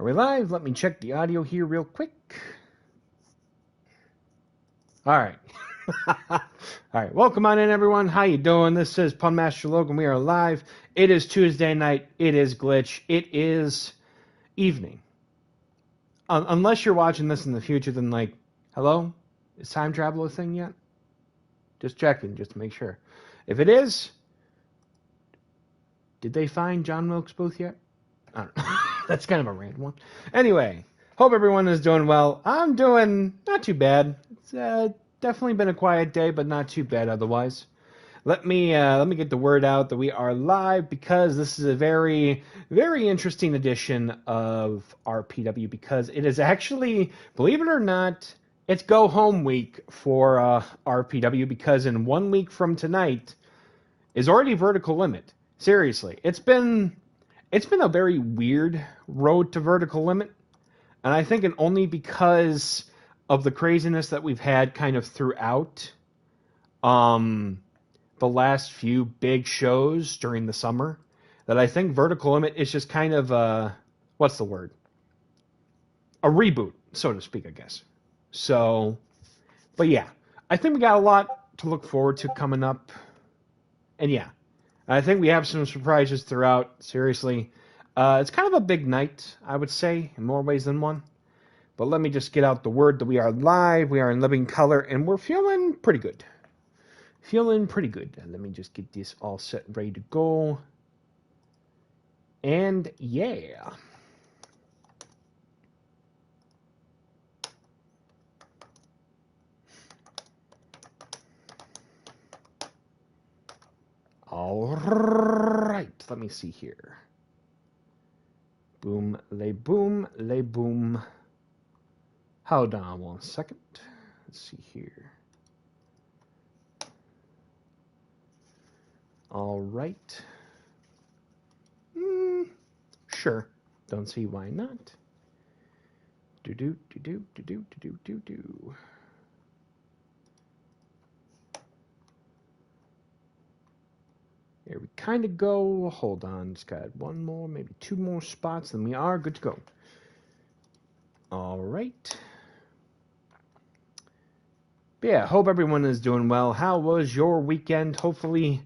Are we live? Let me check the audio here real quick. All right. All right. Welcome on in, everyone. How you doing? This is Pun Master Logan. We are live. It is Tuesday night. It is Glitch. It is evening. Unless you're watching this in the future, then like, hello? Is time travel a thing yet? Just checking, just to make sure. If it is, did they find John Wilkes Booth yet? I don't know. That's kind of a random one. Anyway, hope everyone is doing well. I'm doing not too bad. It's definitely been a quiet day, but not too bad otherwise. Let me get the word out that we are live because this is a very, very interesting edition of RPW because it is actually, believe it or not, it's go home week for RPW because in 1 week from tonight is already Vertical Limit. Seriously, it's been a very weird road to Vertical Limit, and I think it only because of the craziness that we've had kind of throughout the last few big shows during the summer, that I think Vertical Limit is just kind of what's the word? A reboot, so to speak, I guess. So, but yeah, I think we got a lot to look forward to coming up, and yeah. I think we have some surprises throughout, seriously. It's kind of a big night, I would say, in more ways than one. But let me just get out the word that we are live, we are in living color, and we're feeling pretty good. Feeling pretty good. Let me just get this all set and ready to go. And yeah. All right, let me see here. Boom, lay boom, lay boom. Hold on 1 second. Let's see here. All right. Sure. Don't see why not. Do. There we kind of go. Hold on. Just got one more, maybe two more spots, then we are good to go. All right. But yeah, hope everyone is doing well. How was your weekend? Hopefully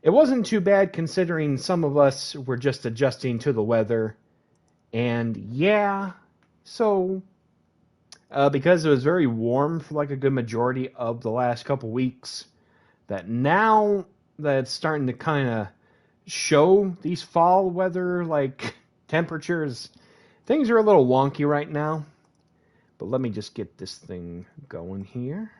it wasn't too bad considering some of us were just adjusting to the weather. And yeah, so because it was very warm for like a good majority of the last couple weeks, that now that it's starting to kind of show these fall weather like temperatures, things are a little wonky right now. But let me just get this thing going here.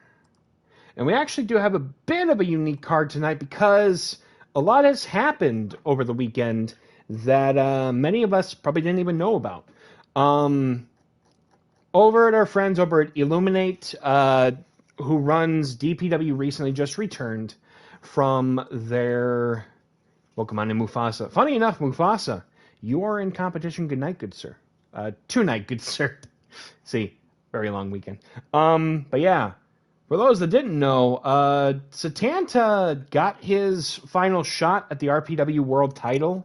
And we actually do have a bit of a unique card tonight because a lot has happened over the weekend that many of us probably didn't even know about. Over at our friends over at Illuminate, who runs DPW, recently just returned from their Pokemon in Mufasa. Funny enough, Mufasa, you are in competition. Good night, good sir. Tonight, good sir. See, very long weekend. But yeah, for those that didn't know, Satanta got his final shot at the RPW World title,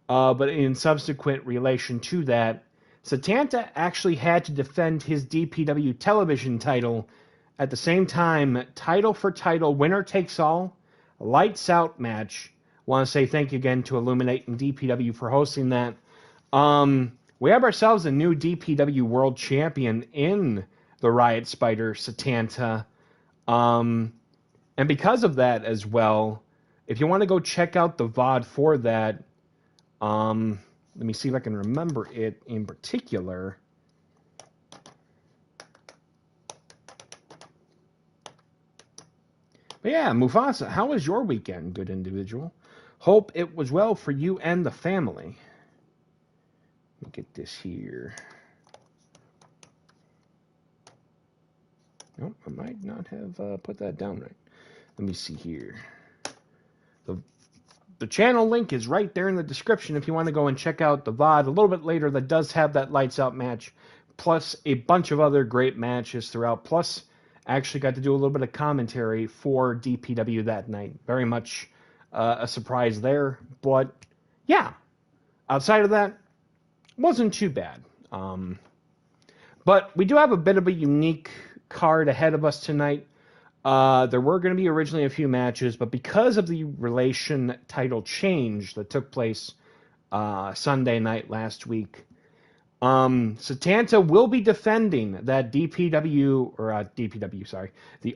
but in subsequent relation to that, Satanta actually had to defend his DPW television title at the same time, title for title, winner takes all, lights out match. Want to say thank you again to Illuminate and DPW for hosting that. We have ourselves a new DPW World Champion in the Riot Spider, Satanta. And because of that as well, if you want to go check out the VOD for that, let me see if I can remember it in particular. But yeah, Mufasa, how was your weekend, good individual? Hope it was well for you and the family. Let me get this here. Nope, I might not have put that down right. Let me see here. The channel link is right there in the description if you want to go and check out the VOD a little bit later that does have that lights out match, plus a bunch of other great matches throughout, plus I actually got to do a little bit of commentary for DPW that night. Very much a surprise there, but yeah, outside of that, wasn't too bad. But we do have a bit of a unique card ahead of us tonight. There were going to be originally a few matches, but because of the relation title change that took place Sunday night last week, Satanta will be defending that the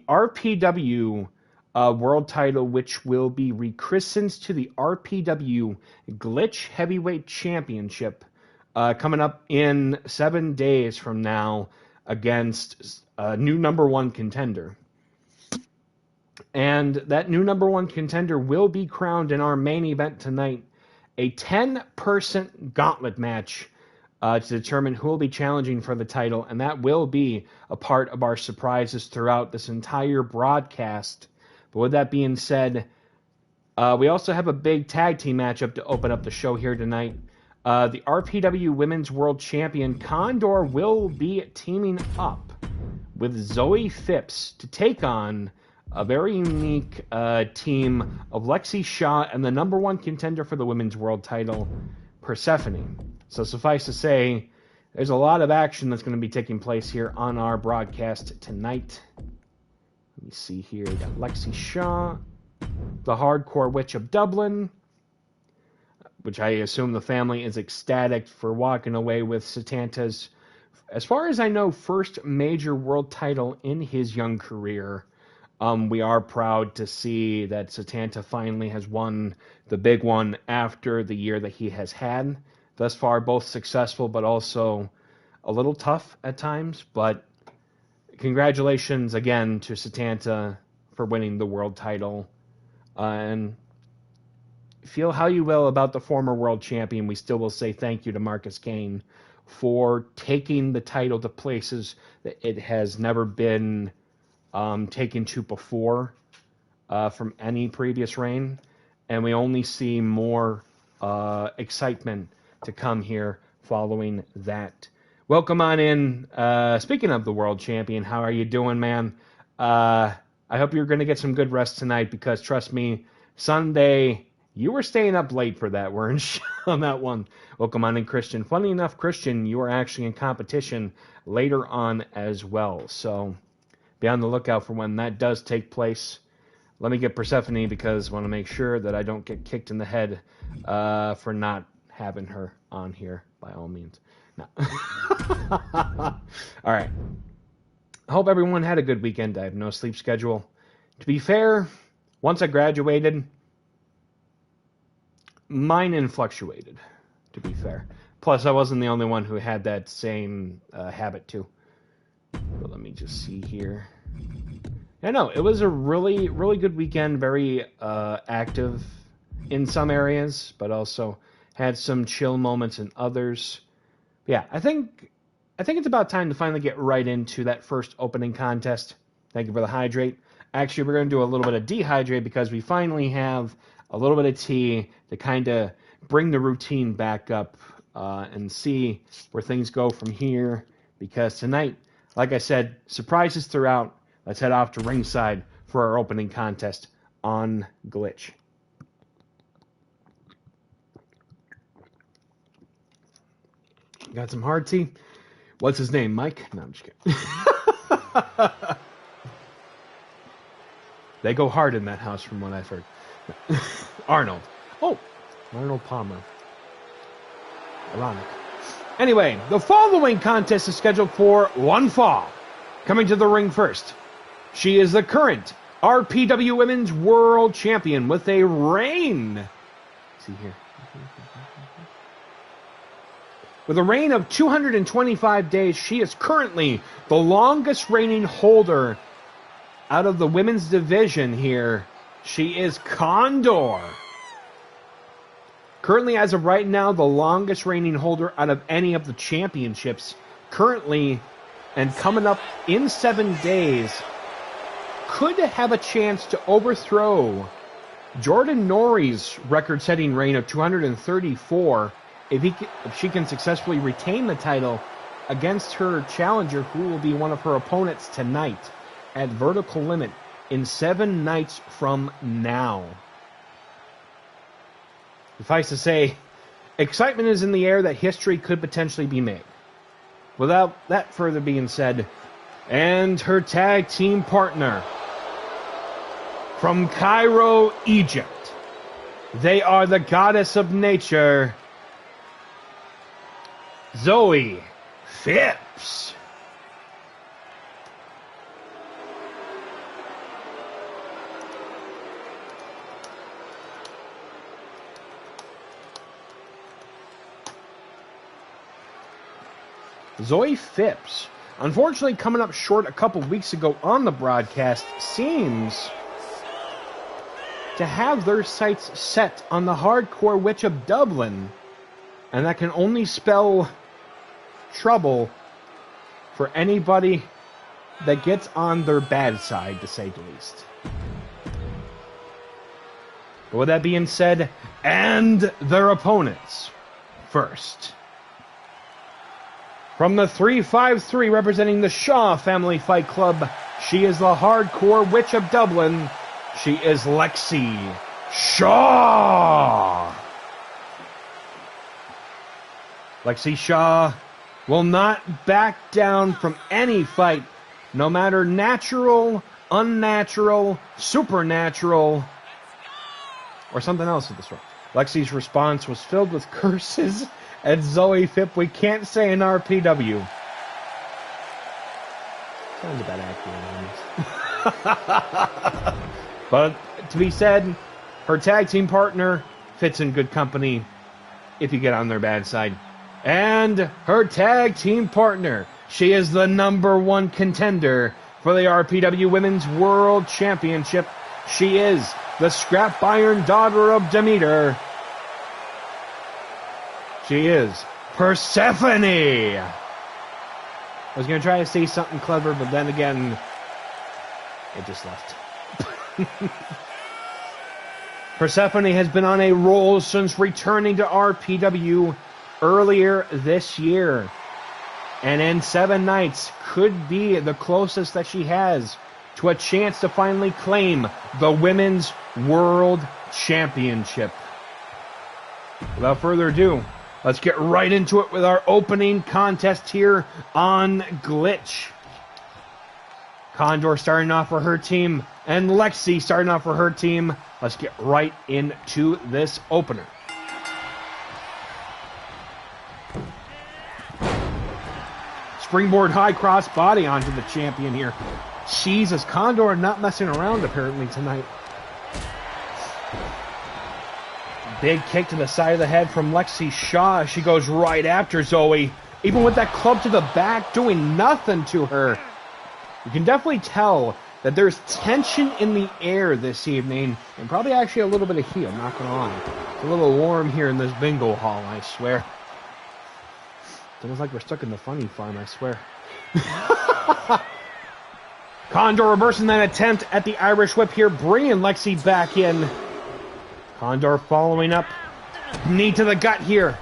RPW world title, which will be rechristened to the RPW Glitch Heavyweight Championship, coming up in 7 days from now against a new number one contender. And that new number one contender will be crowned in our main event tonight, a 10-person gauntlet match to determine who will be challenging for the title, and that will be a part of our surprises throughout this entire broadcast. But with that being said, we also have a big tag team matchup to open up the show here tonight. The RPW Women's World Champion Condor will be teaming up with Zoe Phipps to take on a very unique team of Lexi Shaw and the number one contender for the Women's World title, Persephone. So suffice to say, there's a lot of action that's going to be taking place here on our broadcast tonight. Let me see here. We got Lexi Shaw, the Hardcore Witch of Dublin, which I assume the family is ecstatic for walking away with Satanta's, as far as I know, first major world title in his young career. We are proud to see that Satanta finally has won the big one after the year that he has had. Thus far, both successful but also a little tough at times. But congratulations again to Satanta for winning the world title. And feel how you will about the former world champion, we still will say thank you to Marcus Kane for taking the title to places that it has never been taken to before from any previous reign. And we only see more excitement to come here following that. Welcome on in. Speaking of the world champion, how are you doing, man? I hope you're going to get some good rest tonight, because trust me, Sunday, you were staying up late for that, weren't you, on that one? Welcome on in, Christian. Funny enough, Christian, you are actually in competition later on as well. So be on the lookout for when that does take place. Let me get Persephone, because I want to make sure that I don't get kicked in the head for not having her on here, by all means. No. All right. I hope everyone had a good weekend. I have no sleep schedule. To be fair, once I graduated, mine fluctuated, to be fair. Plus, I wasn't the only one who had that same habit, too. But let me just see here. I know, it was a really, really good weekend. Very active in some areas, but also had some chill moments in others. Yeah, I think it's about time to finally get right into that first opening contest. Thank you for the hydrate. Actually, we're going to do a little bit of dehydrate, because we finally have a little bit of tea to kind of bring the routine back up and see where things go from here. Because tonight, like I said, surprises throughout. Let's head off to ringside for our opening contest on Glitch. Got some hard tea. What's his name, Mike? No, I'm just kidding. They go hard in that house, from what I've heard. Arnold. Oh, Arnold Palmer. Ironic. Anyway, the following contest is scheduled for one fall. Coming to the ring first, she is the current RPW Women's World Champion with a reign. Let's see here. With a reign of 225 days, she is currently the longest reigning holder out of the women's division here. She is Condor. Currently, as of right now, the longest reigning holder out of any of the championships. Currently, and coming up in 7 days, could have a chance to overthrow Jordan Norrie's record-setting reign of 234 if she can successfully retain the title against her challenger, who will be one of her opponents tonight at Vertical Limit in 7 nights from now. Suffice to say, excitement is in the air that history could potentially be made. without that further being said, and her tag team partner from Cairo, Egypt. They are the goddess of nature, Zoe Phipps. Zoe Phipps, unfortunately coming up short a couple weeks ago on the broadcast, seems to have their sights set on the hardcore witch of Dublin, and that can only spell trouble for anybody that gets on their bad side, to say the least. But with that being said, and their opponents first. From the 353, representing the Shaw Family Fight Club, she is the hardcore witch of Dublin. She is Lexi Shaw. Lexi Shaw will not back down from any fight, no matter natural, unnatural, supernatural, or something else of the sort. Lexi's response was filled with curses at Zoe Phipps. We can't say an RPW. Sounds about accurate. But to be said, her tag team partner fits in good company if you get on their bad side. And her tag team partner, she is the #1 contender for the RPW Women's World Championship. She is the Scrap Iron Daughter of Demeter. She is Persephone. I was going to try to say something clever, but then again, it just left. Persephone has been on a roll since returning to RPW earlier this year. And in 7 nights could be the closest that she has to a chance to finally claim the Women's World Championship. Without further ado, let's get right into it with our opening contest here on Glitch. Condor starting off for her team, and Lexi starting off for her team. Let's get right into this opener. Springboard high cross body onto the champion here. Jesus, Condor not messing around apparently tonight. Big kick to the side of the head from Lexi Shaw. She goes right after Zoe. Even with that club to the back, doing nothing to her. You can definitely tell that there's tension in the air this evening, and probably actually a little bit of heat, I'm not going to lie. It's a little warm here in this bingo hall, I swear. It's almost like we're stuck in the funny farm, I swear. Condor reversing that attempt at the Irish whip here, bringing Lexi back in. Condor following up. Knee to the gut here.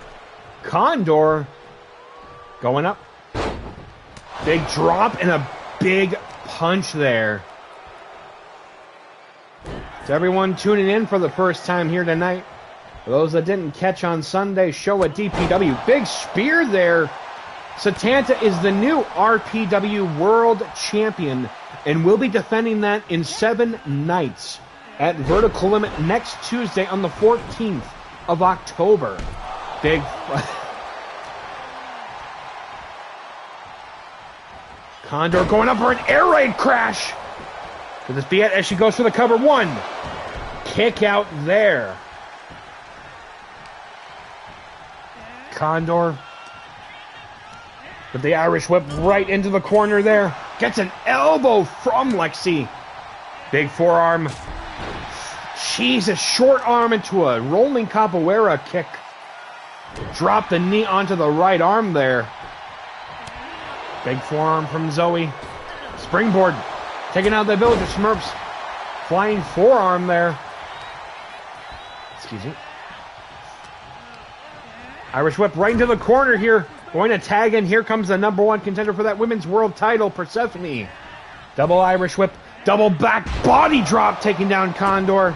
Condor going up. Big drop and a big punch there. To everyone tuning in for the first time here tonight, for those that didn't catch on Sunday's show at DPW, big spear there. Satanta is the new RPW World Champion and will be defending that in 7 nights at Vertical Limit next Tuesday on the 14th of October. Big... Condor going up for an air raid crash. Could this be it as she goes for the cover? 1. Kick out there. Condor with the Irish whip right into the corner there. Gets an elbow from Lexi. Big forearm. Jesus, short arm into a rolling capoeira kick. Drop the knee onto the right arm there. Big forearm from Zoe. Springboard. Taking out the Village of Smurfs. Flying forearm there. Excuse me. Irish whip right into the corner here. Going to tag in. Here comes the #1 contender for that Women's World title, Persephone. Double Irish whip. Double back body drop taking down Condor.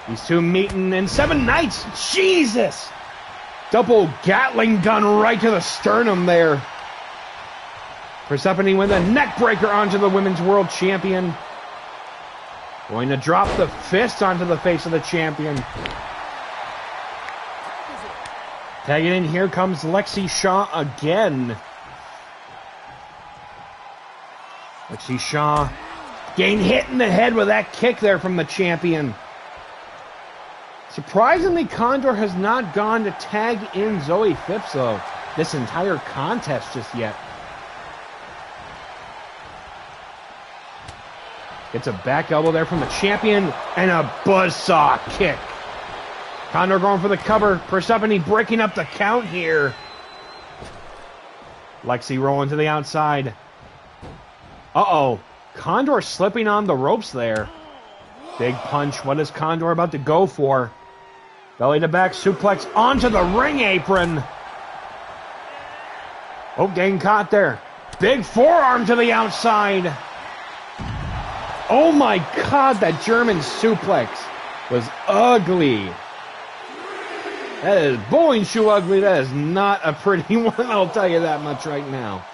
These two meeting in 7 nights. Jesus! Double Gatling gun right to the sternum there. Persephone with a neck breaker onto the Women's World Champion. Going to drop the fist onto the face of the champion. Tagging in, here comes Lexi Shaw again. Lexi Shaw getting hit in the head with that kick there from the champion. Surprisingly, Condor has not gone to tag in Zoe Phipps, though, this entire contest just yet. Gets a back elbow there from the champion, and a buzzsaw kick. Condor going for the cover. Persephone breaking up the count here. Lexi rolling to the outside. Uh-oh. Condor slipping on the ropes there. Big punch. What is Condor about to go for? Belly to back suplex onto the ring apron. Oh, getting caught there. Big forearm to the outside. Oh my God, that German suplex was ugly. That is bowling shoe ugly. That is not a pretty one, I'll tell you that much right now.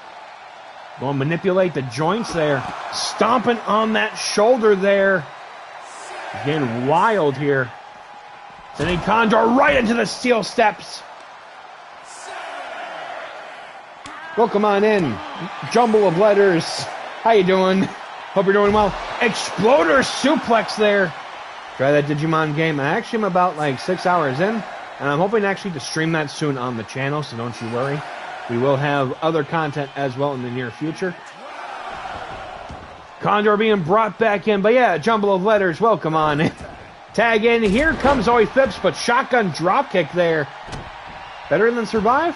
Going to manipulate the joints there. Stomping on that shoulder there. Getting wild here. Sending Condor right into the steel steps. Welcome on in. Jumble of letters. How you doing? Hope you're doing well. Exploder suplex there. Try that Digimon game. I actually am about like 6 hours in, and I'm hoping actually to stream that soon on the channel, so don't you worry. We will have other content as well in the near future. Condor being brought back in, but yeah, jumble of letters. Welcome on in. Tag in. Here comes Zoe Phipps, but shotgun dropkick there. Better than Survive?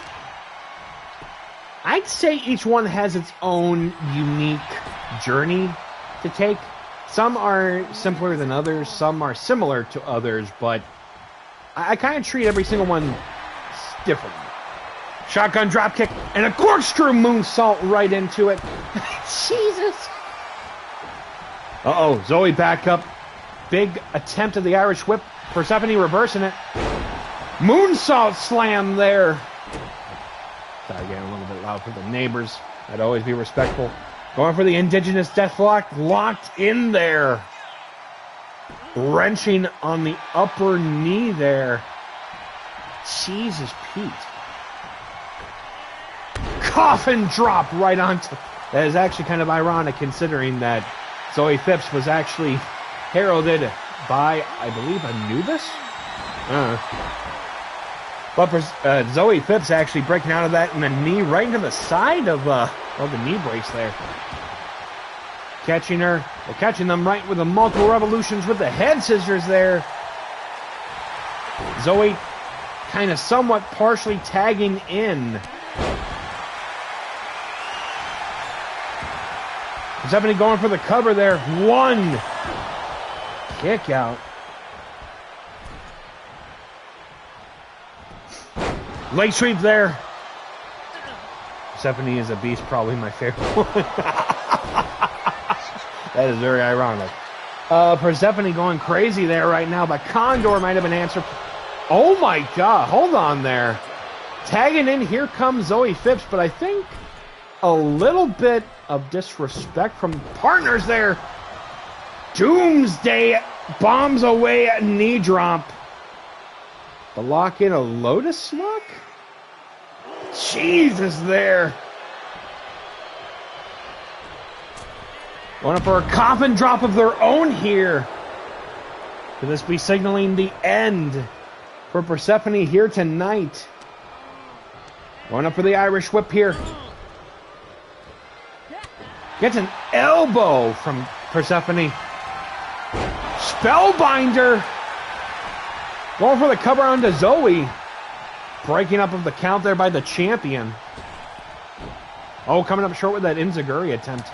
I'd say each one has its own unique journey to take. Some are simpler than others, some are similar to others, but I kind of treat every single one differently. Shotgun dropkick and a corkscrew moonsault right into it. Jesus. Uh-oh, Zoe back up. Big attempt at the Irish whip. Persephone reversing it. Moonsault slam there. Gotta get a little bit loud for the neighbors. I'd always be respectful. Going for the indigenous deathlock, locked in there. Wrenching on the upper knee there. Jesus, Pete. Coffin drop right onto... That is actually kind of ironic considering that Zoe Phipps was actually heralded by, I believe, Anubis? But Zoe Phipps actually breaking out of that and the knee right into the side of the knee brace there. Catching her. Well, catching them right with the multiple revolutions with the head scissors there. Zoe kind of somewhat partially tagging in. Persephone going for the cover there. One. Kick out. Leg sweep there. Persephone is a beast, probably my favorite one. That is very ironic. Persephone going crazy there right now, but Condor might have an answer. Oh my God, hold on there. Tagging in, here comes Zoe Phipps, but I think a little bit of disrespect from partners there. Doomsday bombs away at knee drop. The lock in a Lotus lock? Jesus there. Going up for a coffin drop of their own here. Could this be signaling the end for Persephone here tonight? Going up for the Irish whip here. Gets an elbow from Persephone. Spellbinder. Going for the cover onto Zoe. Breaking up of the count there by the champion. Oh, coming up short with that Enziguri attempt.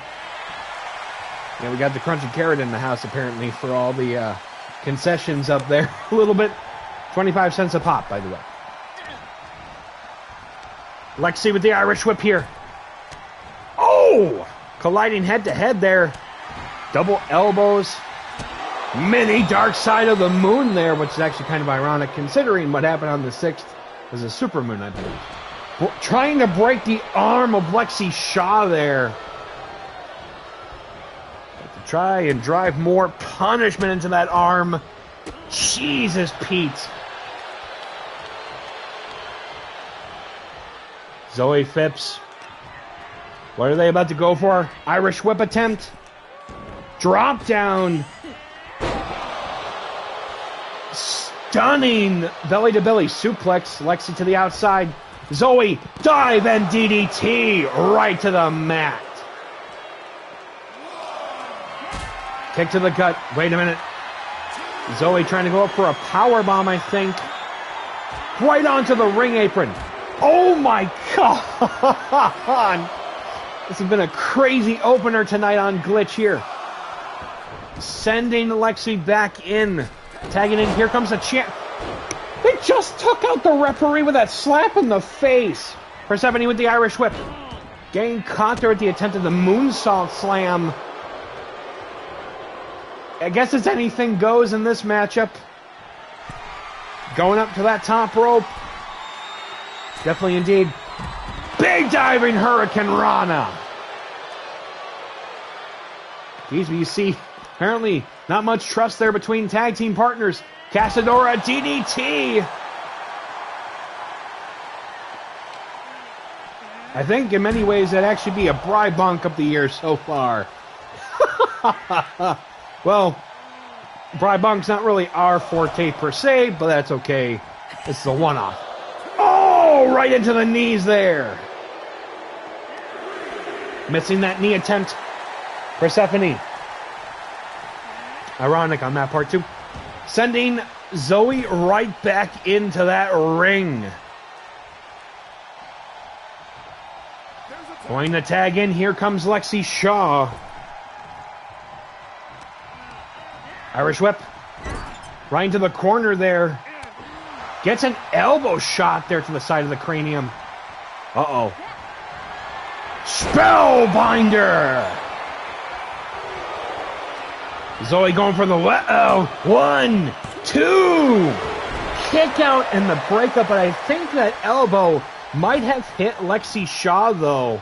Yeah, we got the crunchy carrot in the house apparently for all the concessions up there. A little bit. 25 cents a pop, by the way. Lexi with the Irish whip here. Oh! Colliding head to head there. Double elbows. Mini dark side of the moon there, which is actually kind of ironic considering what happened on the 6th was a supermoon, I believe. Trying to break the arm of Lexi Shaw there. To try and drive more punishment into that arm. Jesus, Pete. Zoe Phipps. What are they about to go for? Irish whip attempt. Drop down. Stunning belly-to-belly suplex. Lexi to the outside. Zoe, dive and DDT right to the mat. Kick to the gut. Wait a minute. Zoe trying to go up for a power bomb, I think. Right onto the ring apron. Oh my God. This has been a crazy opener tonight on Glitch here. Sending Lexi back in. Tagging in. Here comes the champ. They just took out the referee with that slap in the face. Persephone with the Irish whip. Getting caught there at the attempt of the moonsault slam. I guess it's anything goes in this matchup. Going up to that top rope. Definitely indeed. Big diving Hurricane Rana. Geez, you see, apparently not much trust there between tag team partners. Casadora DDT. I think in many ways that'd actually be a Bry bunk of the year so far. Well, Bry bunk's not really our forte per se, but that's okay. It's the one-off. Oh, right into the knees there. Missing that knee attempt. Persephone. Ironic on that part too. Sending Zoe right back into that ring. Going to tag in. Here comes Lexi Shaw. Irish whip. Right into the corner there. Gets an elbow shot there to the side of the cranium. Uh-oh. Spellbinder! Zoe going for the 1, 2. Kick out and the breakup, but I think that elbow might have hit Lexi Shaw, though.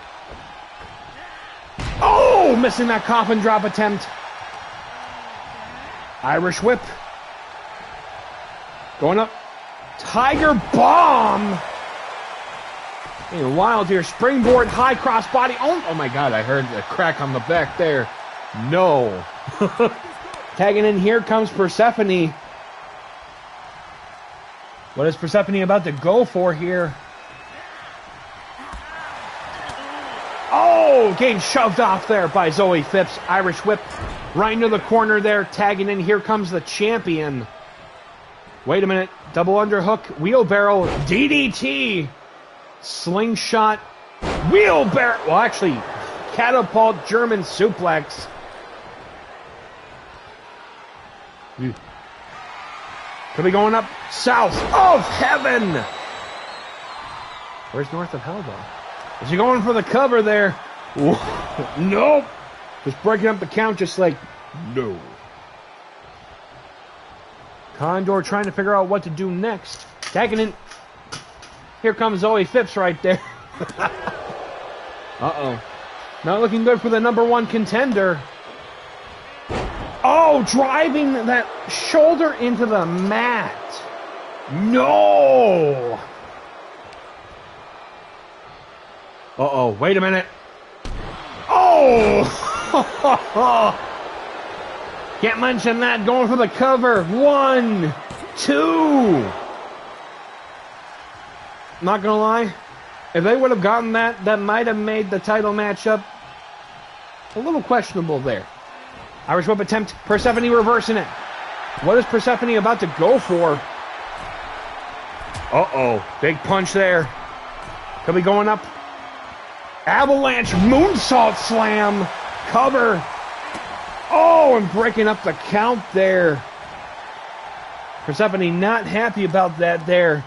Oh, missing that coffin drop attempt. Irish whip. Going up. Tiger bomb. Hey, wild here. Springboard, high cross body. Oh my God, I heard a crack on the back there. No. Tagging in, here comes Persephone. What is Persephone about to go for here? Oh, getting shoved off there by Zoe Phipps. Irish whip right into the corner there. Tagging in, here comes the champion. Wait a minute. Double underhook, wheelbarrow, DDT. Slingshot, wheelbarrow. Well, actually, catapult German suplex. Could be going up south of heaven. Where's north of hell, though? Is he going for the cover there? Nope. Just breaking up the count, just like, no. Condor trying to figure out what to do next. Tagging in. Here comes Zoe Phipps right there. Uh-oh. Not looking good for the #1 contender. Oh, driving that shoulder into the mat. No. Uh-oh, wait a minute. Oh! Can't mention that. Going for the cover. 1, 2. Not gonna lie, if they would have gotten that, that might have made the title matchup a little questionable there. Irish whip attempt. Persephone reversing it. What is Persephone about to go for? Uh-oh. Big punch there. Could be going up. Avalanche moonsault slam. Cover. Oh, and breaking up the count there. Persephone not happy about that there.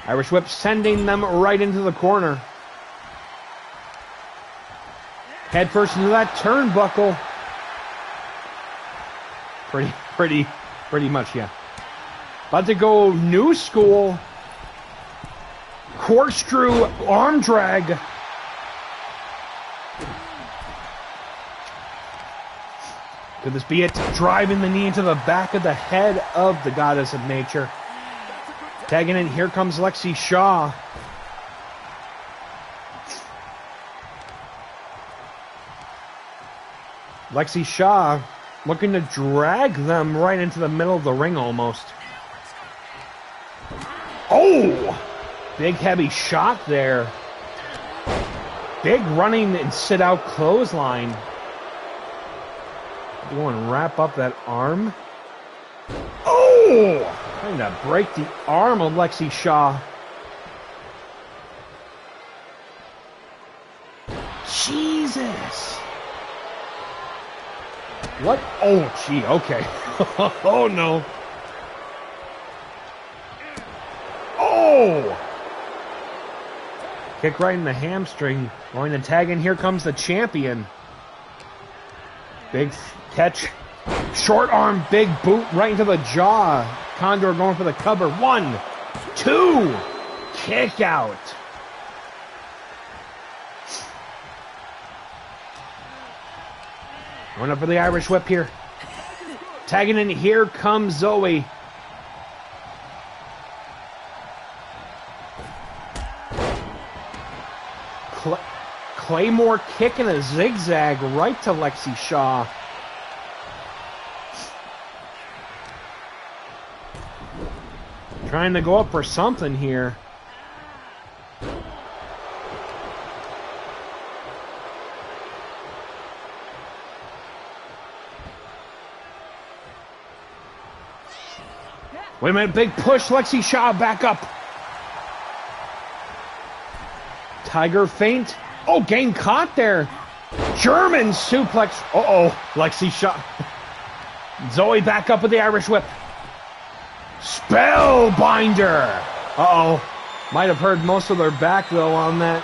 Irish whip sending them right into the corner. Head first into that turnbuckle. Pretty much, yeah. About to go new school. Corkscrew arm drag. Could this be it? Driving the knee into the back of the head of the Goddess of Nature. Tagging in, here comes Lexi Shaw. Lexi Shaw looking to drag them right into the middle of the ring almost. Oh! Big heavy shot there. Big running and sit out clothesline. Go and wrap up that arm. Oh! Trying to break the arm of Lexi Shaw. Jesus! What? Oh, gee, okay. Oh, no. Oh! Kick right in the hamstring. Going to tag in. Here comes the champion. Big catch. Short arm, big boot right into the jaw. Condor going for the cover. 1, 2. Kick out. Going up for the Irish whip here. Tagging in. Here comes Zoe. Claymore kick and a zigzag right to Lexi Shaw. Trying to go up for something here. Wait a minute, big push, Lexi Shaw back up. Tiger feint. Oh, game caught there. German suplex. Uh-oh, Lexi Shaw. Zoe back up with the Irish whip. Spellbinder. Uh-oh. Might have heard most of their back, though, on that.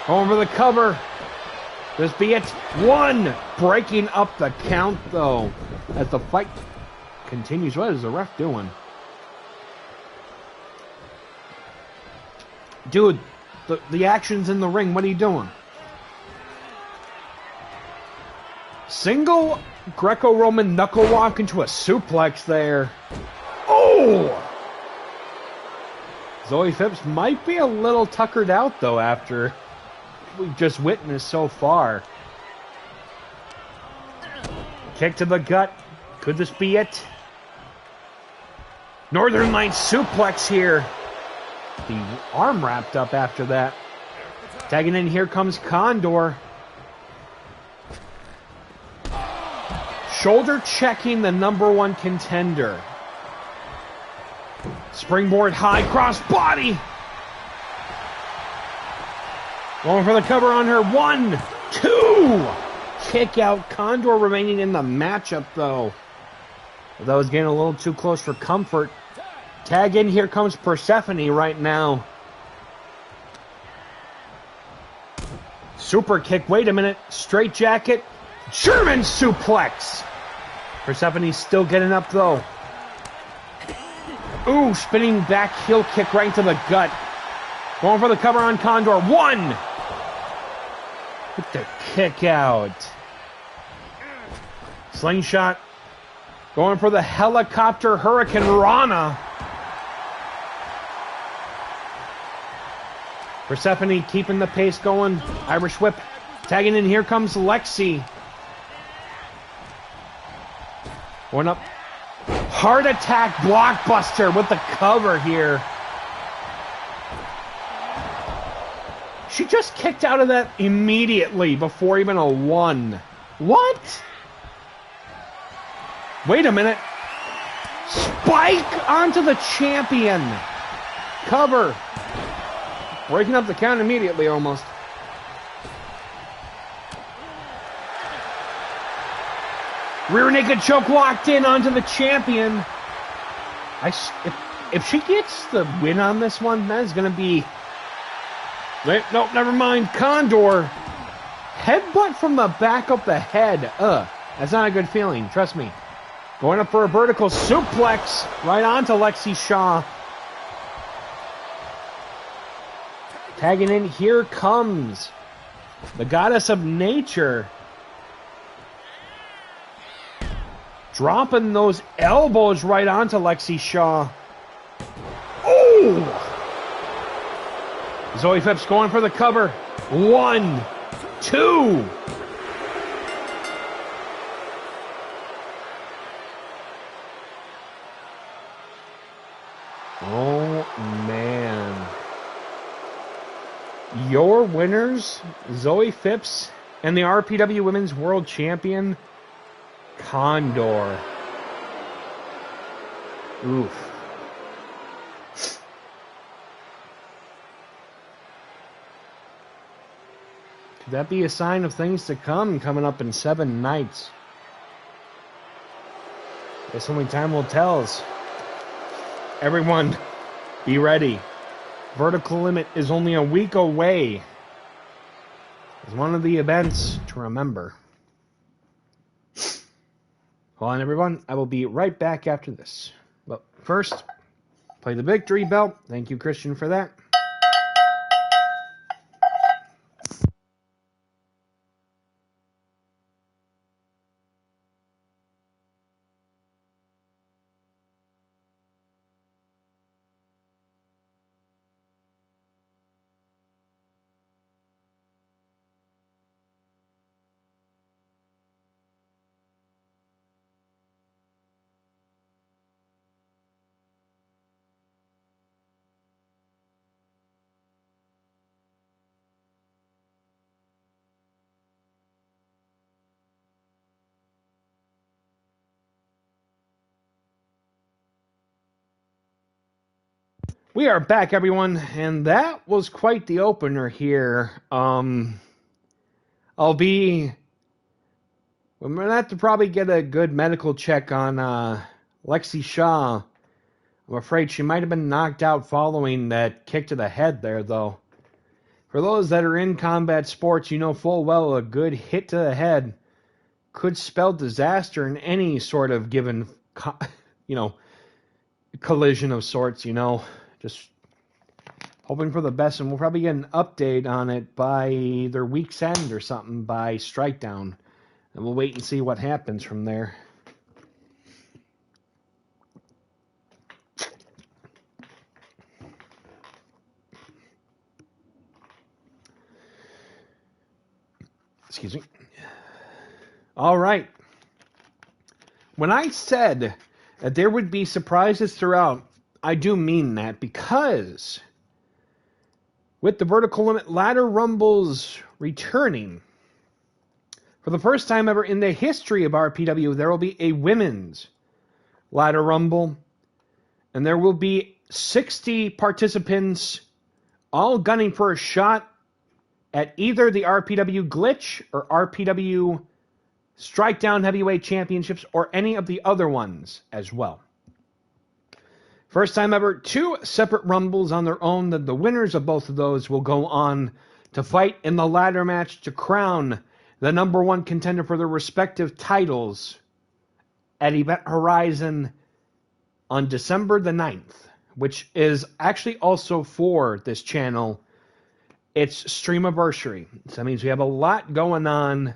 Going for the cover. This be it. 1. Breaking up the count, though, as the fight continues. What is the ref doing? Dude, the action's in the ring. What are you doing? Single Greco-Roman knuckle walk into a suplex there. Oh! Zoe Phipps might be a little tuckered out, though, after we've just witnessed so far. Kick to the gut. Could this be it? Northern Lights suplex here. The arm wrapped up after that. Tagging in, here comes Condor. Shoulder checking the #1 contender. Springboard high cross body. Going for the cover on her. 1, 2. Kick out. Condor remaining in the matchup, though. That was getting a little too close for comfort. Tag in, here comes Persephone right now. Super kick, wait a minute. Straight jacket. German suplex. Persephone's still getting up, though. Ooh, spinning back heel kick right into the gut. Going for the cover on Condor. 1. With the kick out. Slingshot. Going for the helicopter Hurricane Rana. Persephone keeping the pace going. Irish whip. Tagging in, here comes Lexi. Going up. Heart attack blockbuster with the cover here. She just kicked out of that immediately before even a 1. What? Wait a minute. Spike onto the champion. Cover. Breaking up the count immediately almost. Rear naked choke locked in onto the champion. If she gets the win on this one, that is going to be... Nope, never mind. Condor. Headbutt from the back of the head. That's not a good feeling, trust me. Going up for a vertical suplex right onto Lexi Shaw. Tagging in, here comes the goddess of nature. Dropping those elbows right onto Lexi Shaw. Oh! Zoe Phipps going for the cover. 1, 2. Oh, man. Your winners, Zoe Phipps and the RPW Women's World Champion, Condor. Oof. Could that be a sign of things to come coming up in 7 nights? Guess only time will tell. Everyone, be ready. Vertical Limit is only a week away. It's one of the events to remember. Hold on, everyone. I will be right back after this. But first, play the victory bell. Thank you, Christian, for that. We are back, everyone, and that was quite the opener here. We're gonna have to probably get a good medical check on Lexi Shaw. I'm afraid she might have been knocked out following that kick to the head there, though. For those that are in combat sports, you know full well a good hit to the head could spell disaster in any sort of given, collision of sorts, Just hoping for the best, and we'll probably get an update on it by either week's end or something by Strikedown. And we'll wait and see what happens from there. Excuse me. All right. When I said that there would be surprises throughout, I do mean that, because with the Vertical Limit Ladder Rumbles returning, for the first time ever in the history of RPW, there will be a women's Ladder Rumble, and there will be 60 participants all gunning for a shot at either the RPW Glitch or RPW Strikedown Heavyweight Championships or any of the other ones as well. First time ever, 2 separate Rumbles on their own. The winners of both of those will go on to fight in the ladder match to crown the number 1 contender for their respective titles at Event Horizon on December the 9th, which is actually also for this channel its streamiversary. So that means we have a lot going on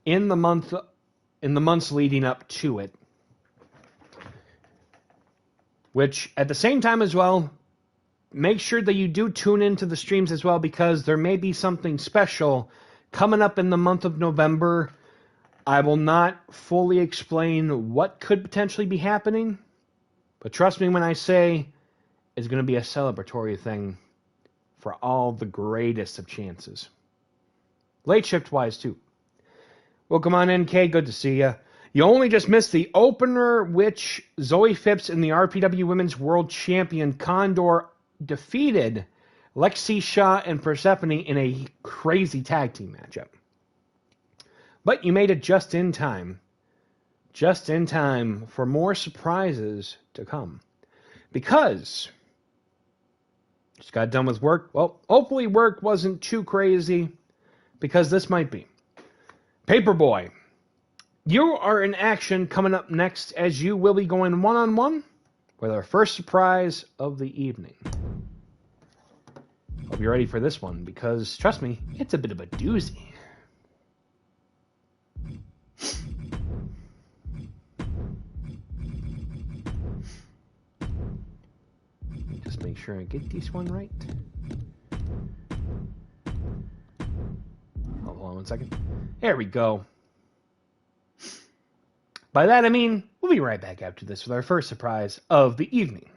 in the months leading up to it. Which, at the same time as well, make sure that you do tune into the streams as well, because there may be something special coming up in the month of November. I will not fully explain what could potentially be happening, but trust me when I say it's going to be a celebratory thing for all the greatest of chances. Late shift-wise, too. Welcome on, NK. Good to see you. You only just missed the opener, which Zoe Phipps and the RPW Women's World Champion Condor defeated Lexi Shaw and Persephone in a crazy tag team matchup. But you made it just in time. Just in time for more surprises to come. Because just got done with work. Well, hopefully work wasn't too crazy, because this might be. Paperboy, you are in action coming up next, as you will be going one-on-one with our first surprise of the evening. Hope you're ready for this one, because, trust me, it's a bit of a doozy. Just make sure I get this one right. Hold on 1 second. There we go. By that I mean, we'll be right back after this with our first surprise of the evening.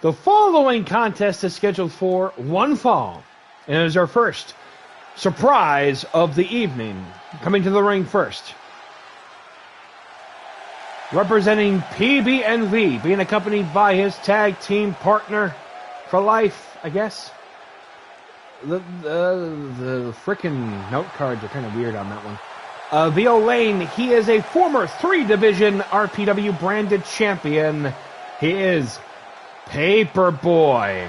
The following contest is scheduled for one fall, and it is our first surprise of the evening. Coming to the ring first, representing PBNV, being accompanied by his tag team partner for life, I guess. The frickin' note cards are kind of weird on that one. Vio Lane, he is a former 3-division RPW branded champion. He is Paperboy.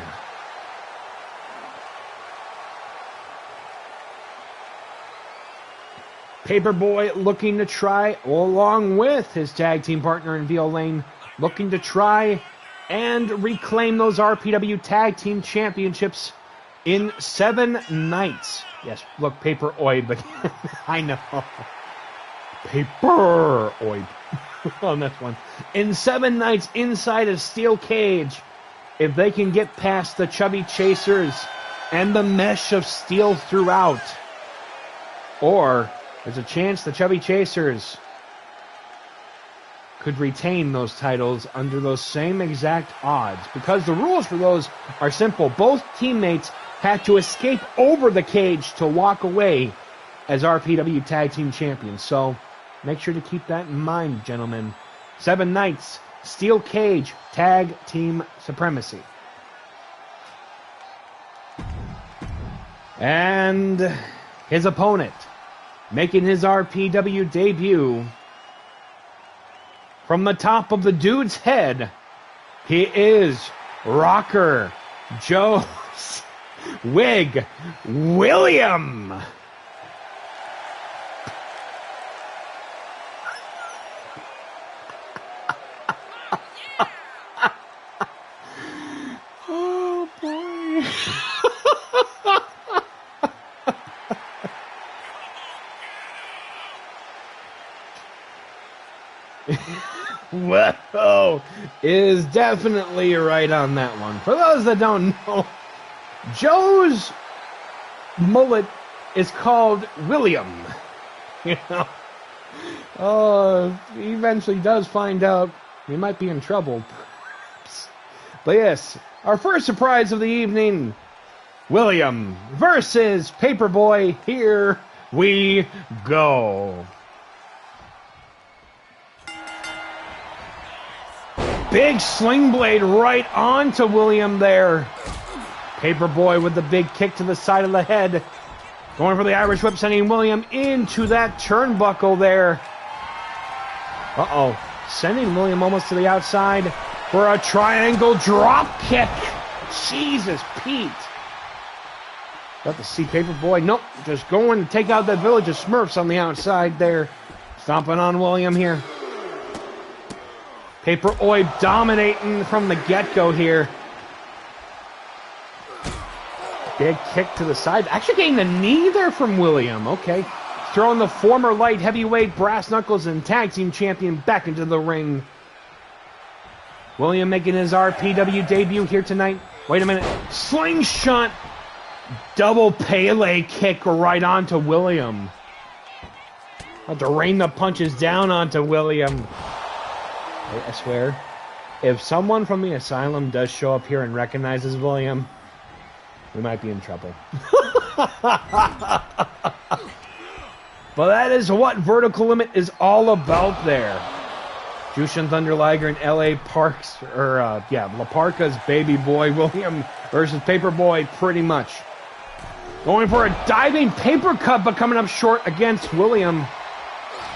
Paperboy looking to try, along with his tag team partner in Vio Lane, looking to try and reclaim those RPW tag team championships in 7 nights. Yes, look, Paper-oid, but I know. Paper-oid on this one. In 7 nights inside a steel cage, if they can get past the chubby chasers and the mesh of steel throughout. Or there's a chance the chubby chasers could retain those titles under those same exact odds. Because the rules for those are simple. Both teammates had to escape over the cage to walk away as RPW Tag Team Champions. So make sure to keep that in mind, gentlemen. 7 nights, steel cage, tag team supremacy. And his opponent, making his RPW debut, from the top of the dude's head, he is Rocker Joe's Wig William. Oh boy. Whoa, is definitely right on that one. For those that don't know, Joe's mullet is called William. You know, he eventually does find out he might be in trouble. But yes, our first surprise of the evening, William versus Paperboy. Here we go. Big sling blade right onto William there. Paperboy with the big kick to the side of the head. Going for the Irish whip, sending William into that turnbuckle there. Uh-oh. Sending William almost to the outside for a triangle drop kick. Jesus, Pete. Got to see Paperboy. Nope, just going to take out that village of Smurfs on the outside there. Stomping on William here. Paper-oid dominating from the get-go here. Big kick to the side. Actually getting the knee there from William. Okay. Throwing the former light heavyweight Brass Knuckles and tag team champion back into the ring. William making his RPW debut here tonight. Wait a minute. Slingshot. Double Pele kick right onto William. About to rain the punches down onto William. I swear, if someone from the asylum does show up here and recognizes William, we might be in trouble. But that is what Vertical Limit is all about there. Jushin Thunder Liger and L.A. Parks, La Parka's baby boy William versus Paperboy, pretty much. Going for a diving paper cut, but coming up short against William.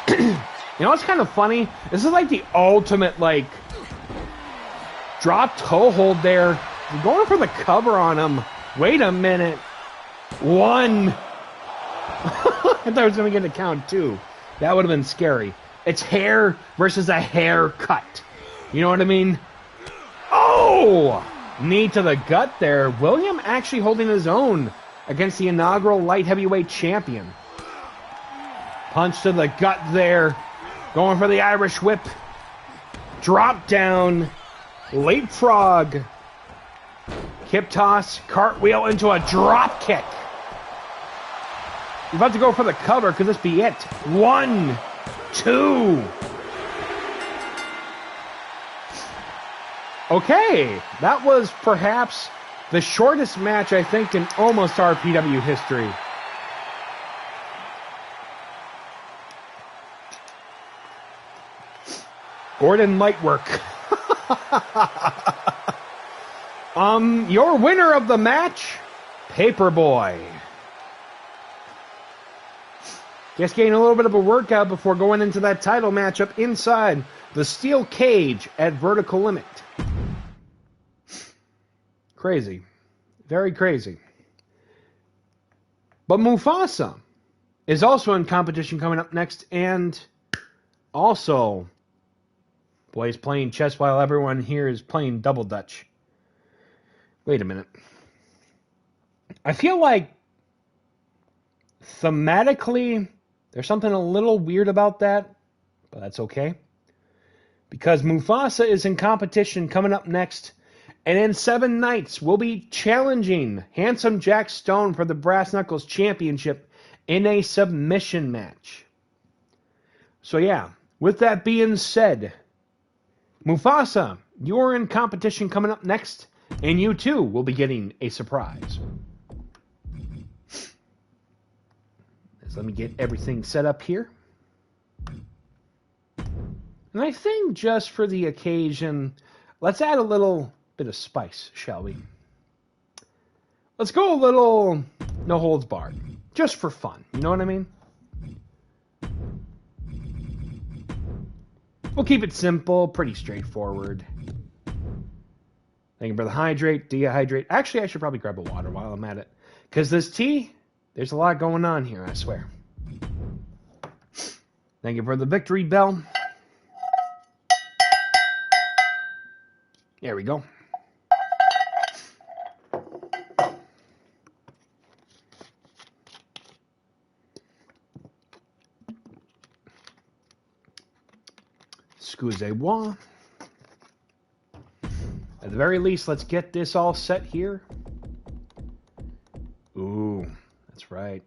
You know what's kind of funny? This is like the ultimate, like, drop toe hold there. You're going for the cover on him. Wait a minute. One. I thought I was going to get a count, too. That would have been scary. It's hair versus a haircut. You know what I mean? Oh! Knee to the gut there. William actually holding his own against the inaugural light heavyweight champion. Punch to the gut there. Going for the Irish whip. Drop down. Leapfrog. Hip toss. Cartwheel into a drop kick. You're about to go for the cover. Could this be it? 1, 2. Okay. That was perhaps the shortest match, I think, in almost RPW history. Gordon Lightwork. Your winner of the match, Paperboy. Just getting a little bit of a workout before going into that title matchup inside the steel cage at Vertical Limit. Crazy. Very crazy. But Mufasa is also in competition coming up next, and also, boy, he's playing chess while everyone here is playing double dutch. Wait a minute. I feel like thematically there's something a little weird about that, but that's okay. Because Mufasa is in competition coming up next, and in 7 nights we'll be challenging Handsome Jack Stone for the Brass Knuckles Championship in a submission match. So yeah, with that being said, Mufasa, you're in competition coming up next, and you too will be getting a surprise. Let me get everything set up here. And I think just for the occasion, let's add a little bit of spice, shall we? Let's go a little no holds barred, just for fun. You know what I mean? We'll keep it simple, pretty straightforward. Thank you for the hydrate, dehydrate. Actually, I should probably grab a water while I'm at it. Because this tea, there's a lot going on here, I swear. Thank you for the victory bell. There we go. Excusez-moi. At the very least, let's get this all set here. Ooh, that's right.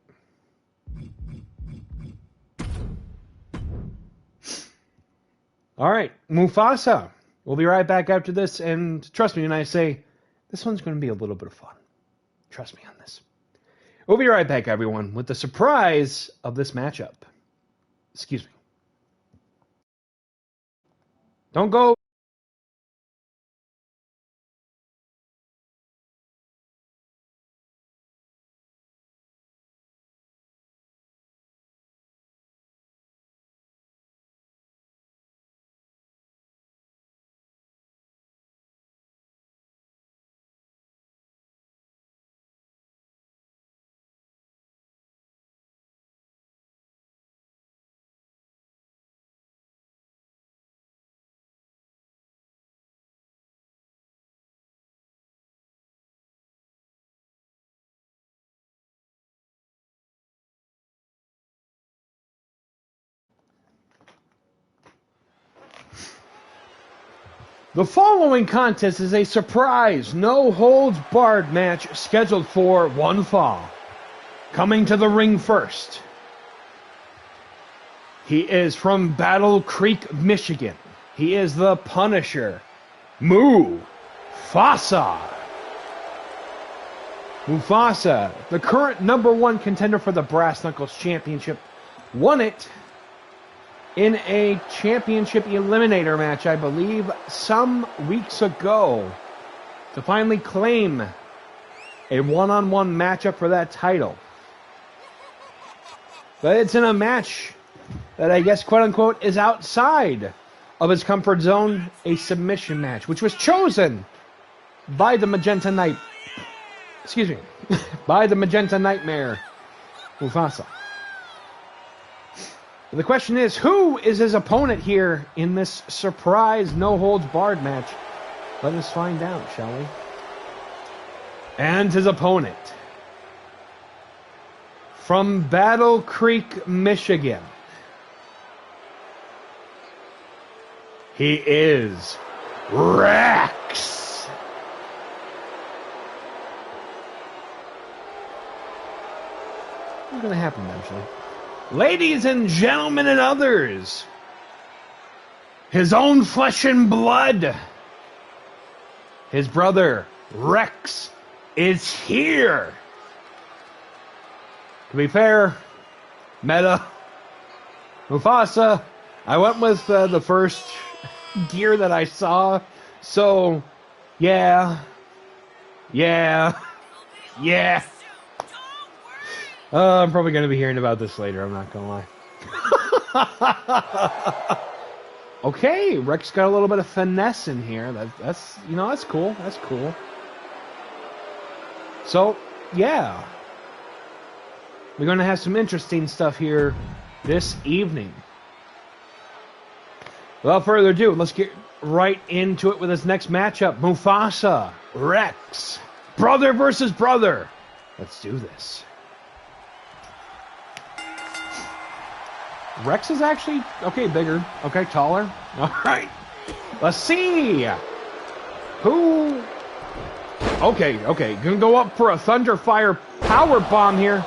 All right, Mufasa. We'll be right back after this, and trust me when I say this one's going to be a little bit of fun. Trust me on this. We'll be right back, everyone, with the surprise of this matchup. Excuse me. Don't go. The following contest is a surprise, no-holds-barred match scheduled for one fall. Coming to the ring first, he is from Battle Creek, Michigan. He is the Punisher, Mufasa. Mufasa, the current #1 contender for the Brass Knuckles Championship, won it in a championship eliminator match, I believe, some weeks ago, to finally claim a one-on-one matchup for that title. But it's in a match that I guess, quote-unquote, is outside of his comfort zone, a submission match, which was chosen by the Magenta Knight, by the Magenta Nightmare, Mufasa. The question is, who is his opponent here in this surprise no-holds-barred match? Let us find out, shall we? And his opponent, from Battle Creek, Michigan, he is Rex. What's going to happen eventually? Ladies and gentlemen and others, his own flesh and blood, his brother Rex is here. To be fair, Meta, Mufasa, I went with the first gear that I saw, so yeah. I'm probably going to be hearing about this later, I'm not going to lie. Okay, Rex got a little bit of finesse in here. That's that's cool. That's cool. So, yeah. We're going to have some interesting stuff here this evening. Without further ado, let's get right into it with this next matchup. Mufasa, Rex, brother versus brother. Let's do this. Rex is actually, okay, bigger. Okay, taller. All right. Let's see. Who? Okay. Gonna go up for a Thunderfire power bomb here.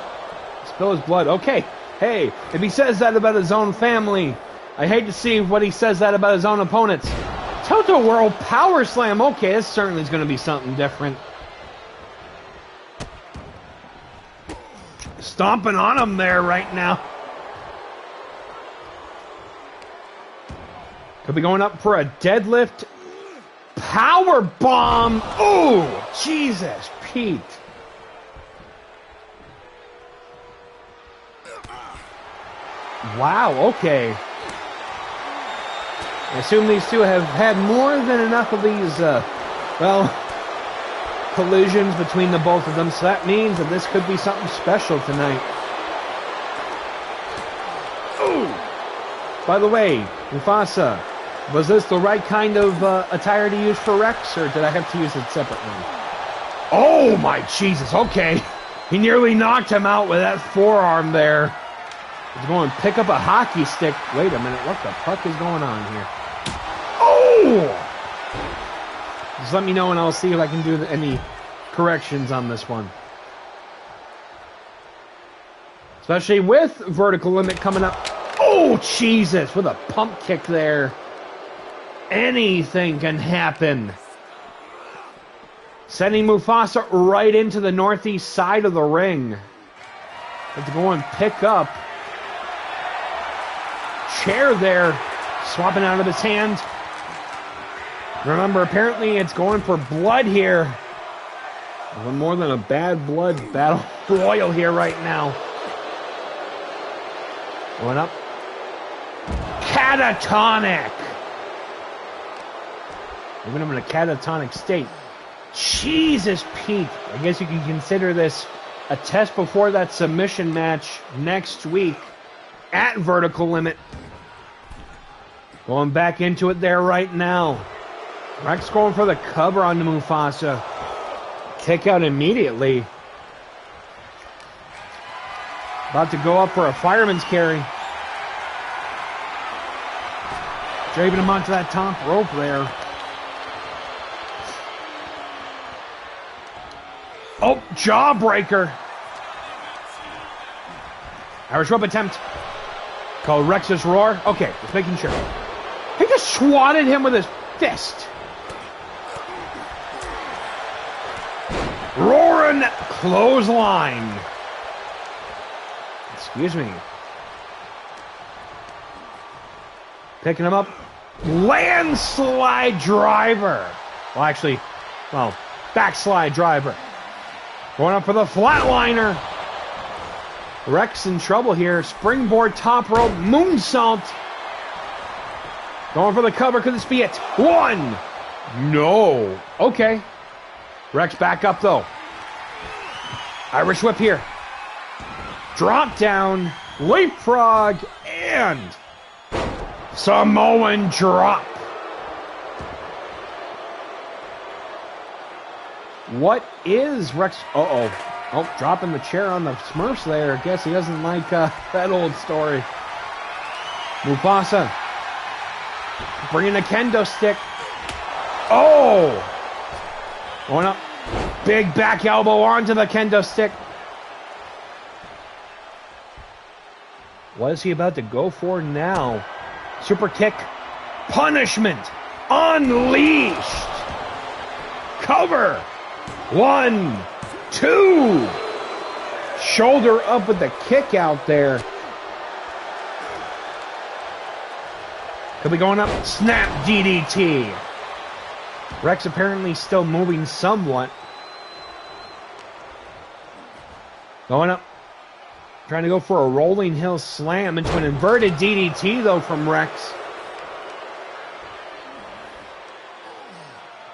Spill his blood. Okay. Hey, if he says that about his own family, I hate to see what he says that about his own opponents. Toto World Power Slam. Okay, this certainly is going to be something different. Stomping on him there right now. Could be going up for a deadlift power bomb. Oh, Jesus, Pete. Wow, okay. I assume these two have had more than enough of these, collisions between the both of them, so that means that this could be something special tonight. Ooh! By the way, Mufasa, was this the right kind of attire to use for Rex, or did I have to use it separately? Oh my Jesus, okay. He nearly knocked him out with that forearm there. He's going to pick up a hockey stick. Wait a minute, what the fuck is going on here? Oh! Just let me know and I'll see if I can do any corrections on this one. Especially with vertical limit coming up. Oh, Jesus, with a pump kick there. Anything can happen. Sending Mufasa right into the northeast side of the ring. Let's go and pick up. Chair there, swapping out of his hand. Remember, apparently it's going for blood here. One more than a bad blood battle royal here right now. Going up. Catatonic. Even I'm in a catatonic state. Jesus, Pete. I guess you can consider this a test before that submission match next week at Vertical Limit. Going back into it there right now. Rex going for the cover on the Mufasa. Kick out immediately. About to go up for a fireman's carry. Draping him onto that top rope there. Jawbreaker. Irish whip attempt. Called Rex's Roar. Okay, just making sure. He just swatted him with his fist. Roaring clothesline. Excuse me. Picking him up. Landslide driver. Well, actually, backslide driver. Going up for the flatliner. Rex in trouble here. Springboard top rope. Moonsault. Going for the cover. Could this be it? One. No. Okay. Rex back up though. Irish whip here. Drop down. Leapfrog. And Samoan drop. What is Rex? Uh-oh. Oh, dropping the chair on the Smurfs there. I guess he doesn't like that old story. Mufasa. Bringing a kendo stick. Oh! Going up. Big back elbow onto the kendo stick. What is he about to go for now? Super kick. Punishment. Unleashed. Cover. 1, 2. Shoulder up with the kick out there. Could be going up. Snap DDT. Rex apparently still moving somewhat. Going up. Trying to go for a rolling hill slam into an inverted DDT though from Rex.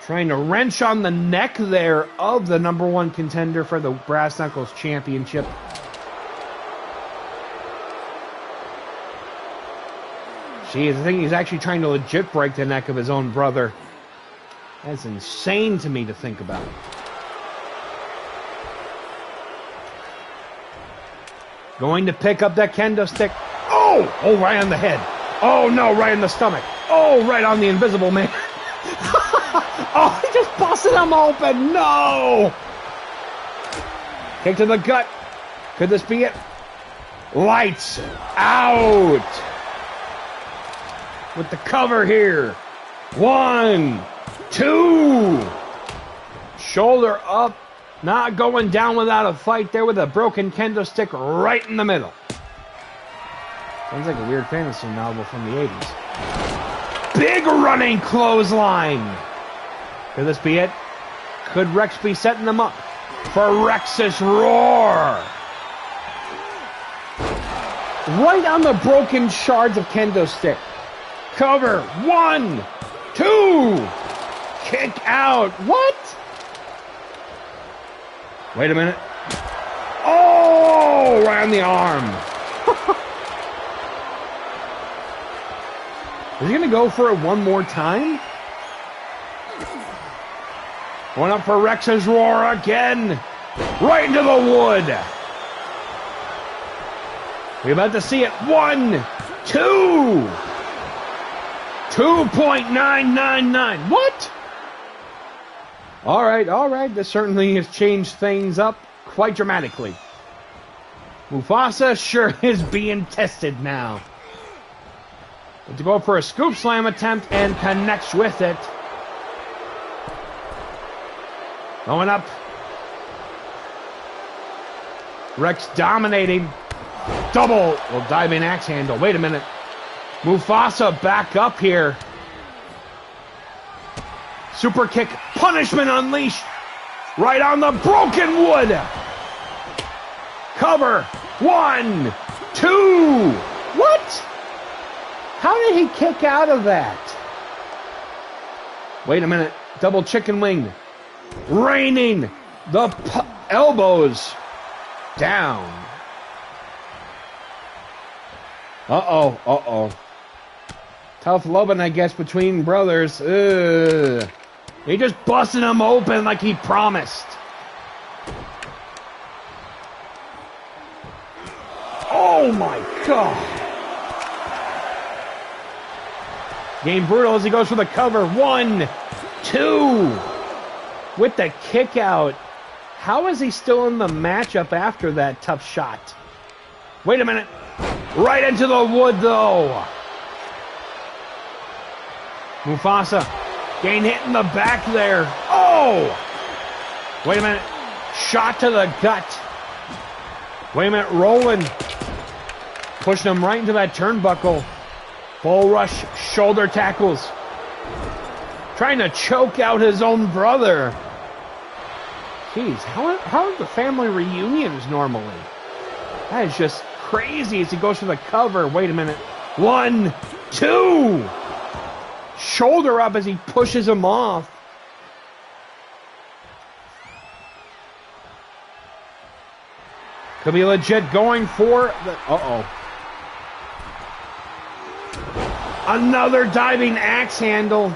Trying to wrench on the neck there of the #1 contender for the Brass Knuckles Championship. Jeez, I think he's actually trying to legit break the neck of his own brother. That's insane to me to think about. Going to pick up that kendo stick. Oh! Oh, right on the head. Oh, no, right in the stomach. Oh, right on the Invisible Man. Oh, he just busted him open. No! Kick to the gut. Could this be it? Lights out. With the cover here. 1, 2. Shoulder up. Not going down without a fight there with a broken kendo stick right in the middle. Sounds like a weird fantasy novel from the 80s. Big running clothesline. Could this be it? Could Rex be setting them up for Rex's Roar? Right on the broken shards of kendo stick. Cover. 1, 2. Kick out. What? Wait a minute. Oh, right on the arm. Is he going to go for it one more time? Going up for Rex's Roar again. Right into the wood. We're about to see it. 1, 2. 2.999. What? All right. This certainly has changed things up quite dramatically. Mufasa sure is being tested now. But to go for a scoop slam attempt and connects with it. Going up. Rex dominating. Double. Well, diving axe handle. Wait a minute. Mufasa back up here. Super kick. Punishment unleashed. Right on the broken wood. Cover. 1, 2. What? How did he kick out of that? Wait a minute. Double chicken wing. Raining the elbows down. Uh-oh. Tough loving, I guess, between brothers. Ugh. He just busted him open like he promised. Oh my God. Game brutal as he goes for the cover. 1, 2. With the kick out. How is he still in the matchup after that tough shot? Wait a minute. Right into the wood, though. Mufasa getting hit in the back there. Oh! Wait a minute. Shot to the gut. Wait a minute. Roland pushing him right into that turnbuckle. Bull rush shoulder tackles. Trying to choke out his own brother. Jeez, how are the family reunions normally? That is just crazy as he goes for the cover. Wait a minute. 1, 2. Shoulder up as he pushes him off. Could be legit going for the... Uh-oh. Another diving axe handle.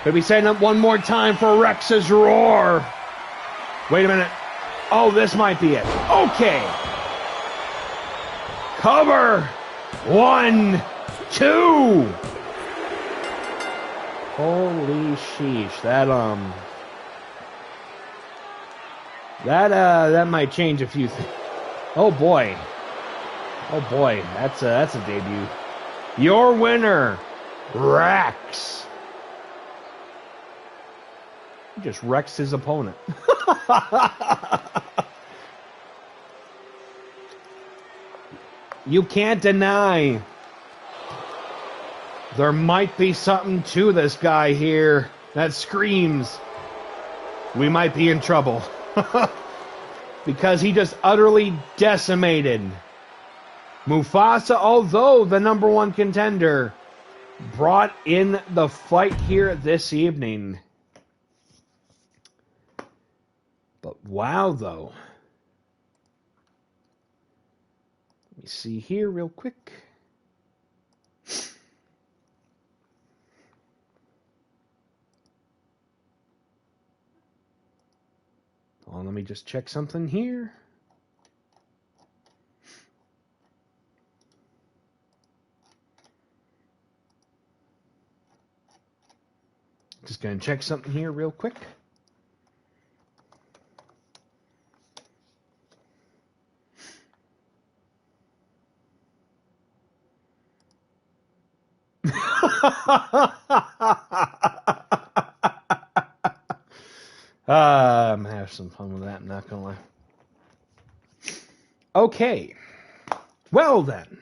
Could be setting up one more time for Rex's roar. Wait a minute. Oh, this might be it. Okay. Cover. 1, 2. Holy sheesh. That might change a few things. Oh boy. Oh boy. That's a debut. Your winner, Rex. He just wrecks his opponent. You can't deny there might be something to this guy here that screams we might be in trouble. Because he just utterly decimated Mufasa, although the #1 contender, brought in the fight here this evening. But wow, though. Let me see here real quick. Hold on, let me just check something here. Just going to check something here real quick. I'm gonna have some fun with that, I'm not gonna lie. Okay. Well then.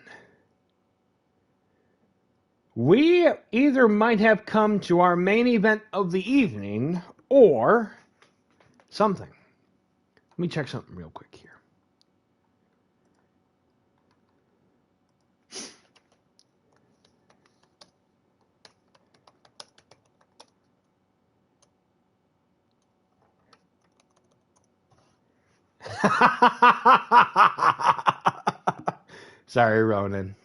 We either might have come to our main event of the evening or something. Let me check something real quick here. Sorry, Ronan.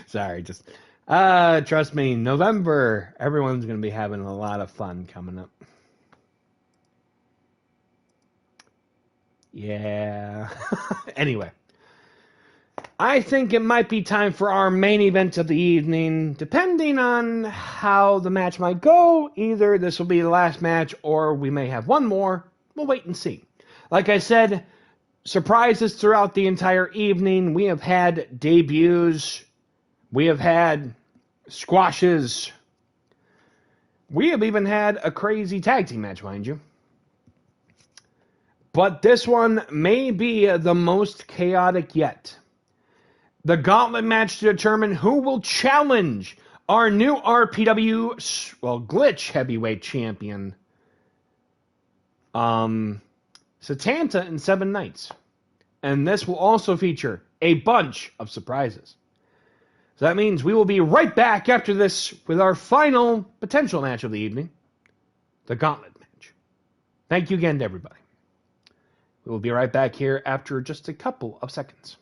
Sorry, just trust me, November, everyone's going to be having a lot of fun coming up. Yeah. Anyway, I think it might be time for our main event of the evening. Depending on how the match might go, either this will be the last match or we may have one more. We'll wait and see. Like I said, surprises throughout the entire evening. We have had debuts. We have had squashes. We have even had a crazy tag team match, mind you. But this one may be the most chaotic yet. The gauntlet match to determine who will challenge our new RPW, glitch heavyweight champion, Satanta in 7 nights. And this will also feature a bunch of surprises. So that means we will be right back after this with our final potential match of the evening, the gauntlet match. Thank you again to everybody. We will be right back here after just a couple of seconds.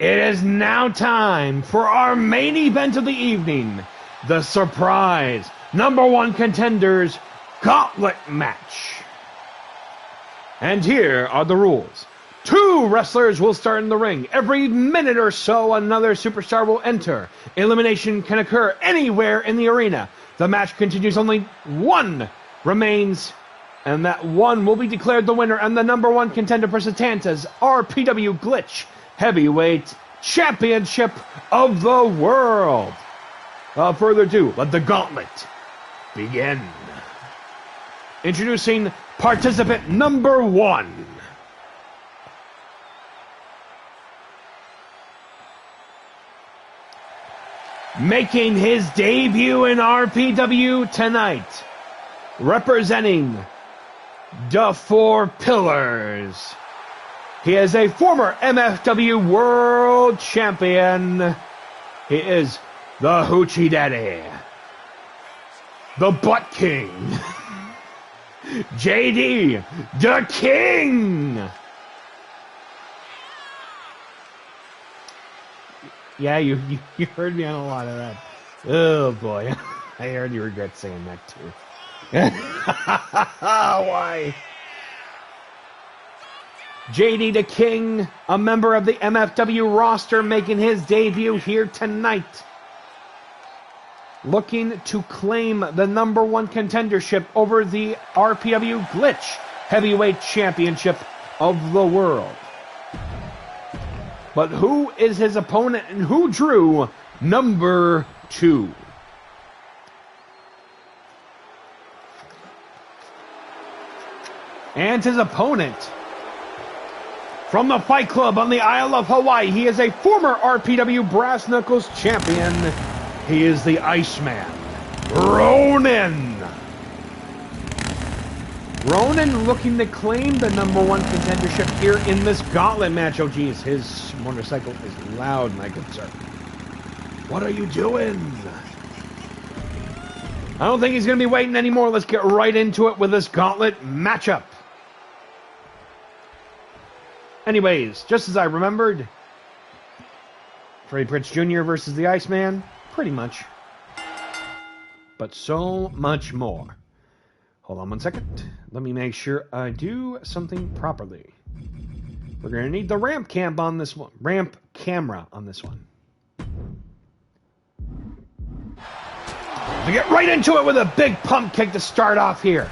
It is now time for our main event of the evening, the surprise #1 contenders gauntlet match. And here are the rules. 2 wrestlers will start in the ring. Every minute or so, another superstar will enter. Elimination can occur anywhere in the arena. The match continues, only 1 remains, and that 1 will be declared the winner, and the #1 contender for Satanta's RPW Glitch Heavyweight Championship of the World. Without further ado, let the gauntlet begin. Introducing participant #1. Making his debut in RPW tonight, representing the 4 Pillars. He is a former MFW World Champion. He is the Hoochie Daddy, the Butt King, JD, the King. Yeah, you heard me on a lot of that. Oh boy, I heard you regret saying that too. Why? JD the King, a member of the MFW roster, making his debut here tonight. Looking to claim the #1 contendership over the RPW Glitch Heavyweight Championship of the World. But who is his opponent and who drew #2? And his opponent, from the Fight Club on the Isle of Hawaii, he is a former RPW Brass Knuckles champion. He is the Iceman, Ronan. Ronan looking to claim the #1 contendership here in this gauntlet match. Oh geez, his motorcycle is loud, my good sir. What are you doing? I don't think he's going to be waiting anymore. Let's get right into it with this gauntlet matchup. Anyways, just as I remembered, Freddie Prinze Jr. versus the Iceman, pretty much. But so much more. Hold on one second. Let me make sure I do something properly. We're going to need the ramp camera on this one. We get right into it with a big pump kick to start off here.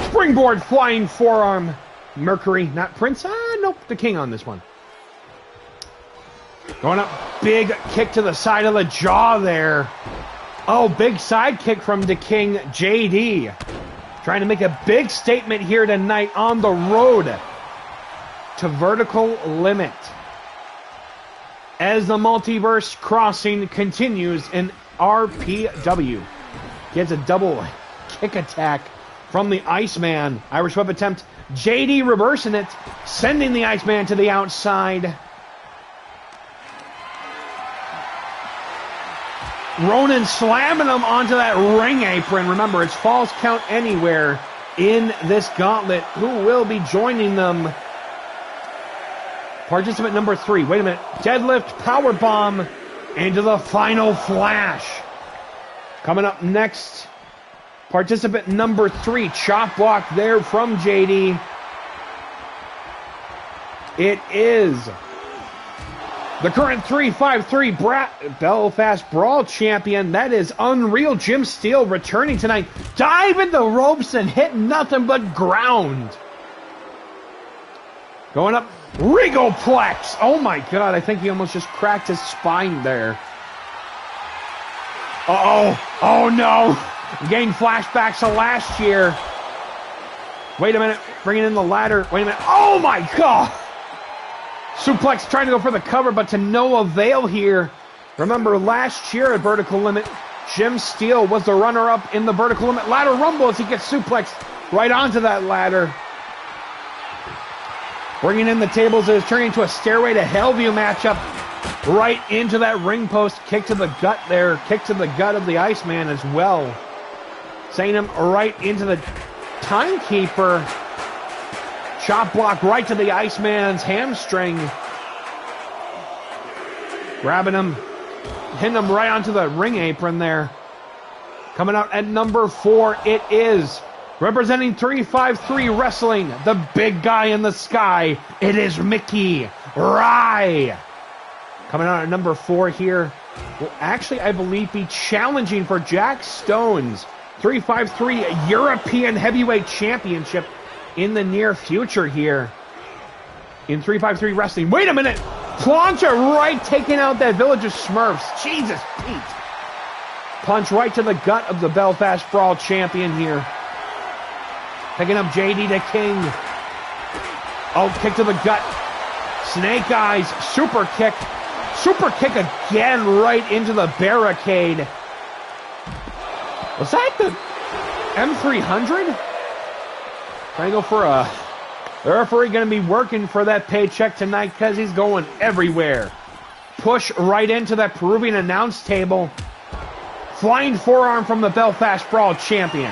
Springboard flying forearm. Mercury, not Prince. Nope, the King on this one. Going up, big kick to the side of the jaw there. Oh, big side kick from the King, JD. Trying to make a big statement here tonight on the road to Vertical Limit. As the multiverse crossing continues in RPW. Gets a double kick attack from the Iceman. Irish whip attempt. JD reversing it, sending the Iceman to the outside. Ronan slamming him onto that ring apron. Remember, it's Falls Count Anywhere in this gauntlet. Who will be joining them? Participant #3. Wait a minute. Deadlift, powerbomb, into the final flash. Coming up next, participant #3. Chop block there from JD. It is the current 353 Belfast Brawl champion. That is Unreal Jim Steele returning tonight. Diving the ropes and hitting nothing but ground. Going up, Regoplex. Oh my God, I think he almost just cracked his spine there. Uh-oh. Oh no. Getting flashbacks to last year. Wait a minute. Bringing in the ladder. Wait a minute. Oh my God. Suplex trying to go for the cover, but to no avail here. Remember, last year at Vertical Limit, Jim Steele was the runner-up in the Vertical Limit Ladder Rumble as he gets suplexed right onto that ladder. Bringing in the tables, it is turning into a Stairway to Hellview matchup. Right into that ring post. Kick to the gut there. Kick to the gut of the Iceman as well. Sending him right into the Timekeeper. Chop block right to the Iceman's hamstring. Grabbing him, hitting him right onto the ring apron there. Coming out at number 4, it is representing 353 Wrestling, the big guy in the sky. It is Mickey Rye. Coming out at number 4 here will actually, I believe, be challenging for Jack Stone's 353 European Heavyweight Championship in the near future here in 353 Wrestling. Wait a minute! Plancha right taking out that Village of Smurfs. Jesus, Pete. Punch right to the gut of the Belfast Brawl champion here. Picking up JD the King. Oh, kick to the gut. Snake Eyes, super kick. Super kick again right into the barricade. Was that the M300? Trying to go for a... The referee going to be working for that paycheck tonight because he's going everywhere. Push right into that Peruvian announce table. Flying forearm from the Belfast Brawl champion.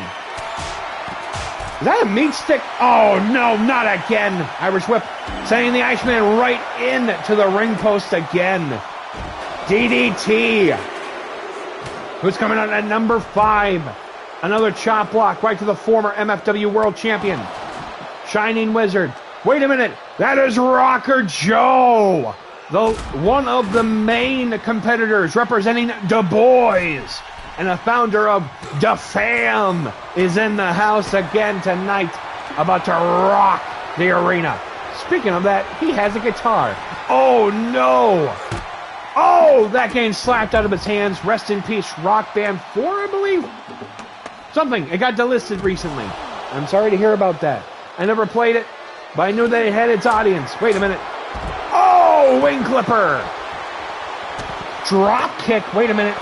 Is that a meat stick? Oh, no, not again. Irish whip. Sending the Iceman right into the ring post again. DDT. Who's coming out at number 5? Another chop block right to the former MFW World Champion. Shining Wizard. Wait a minute. That is Rocker Joe. One of the main competitors representing Du Bois. And a founder of Da Fam is in the house again tonight, about to rock the arena. Speaking of that, he has a guitar. Oh, no. Oh, that game slapped out of his hands. Rest in peace, Rock Band 4, I believe? Something. It got delisted recently. I'm sorry to hear about that. I never played it, but I knew that it had its audience. Wait a minute. Oh, wing clipper. Drop kick. Wait a minute.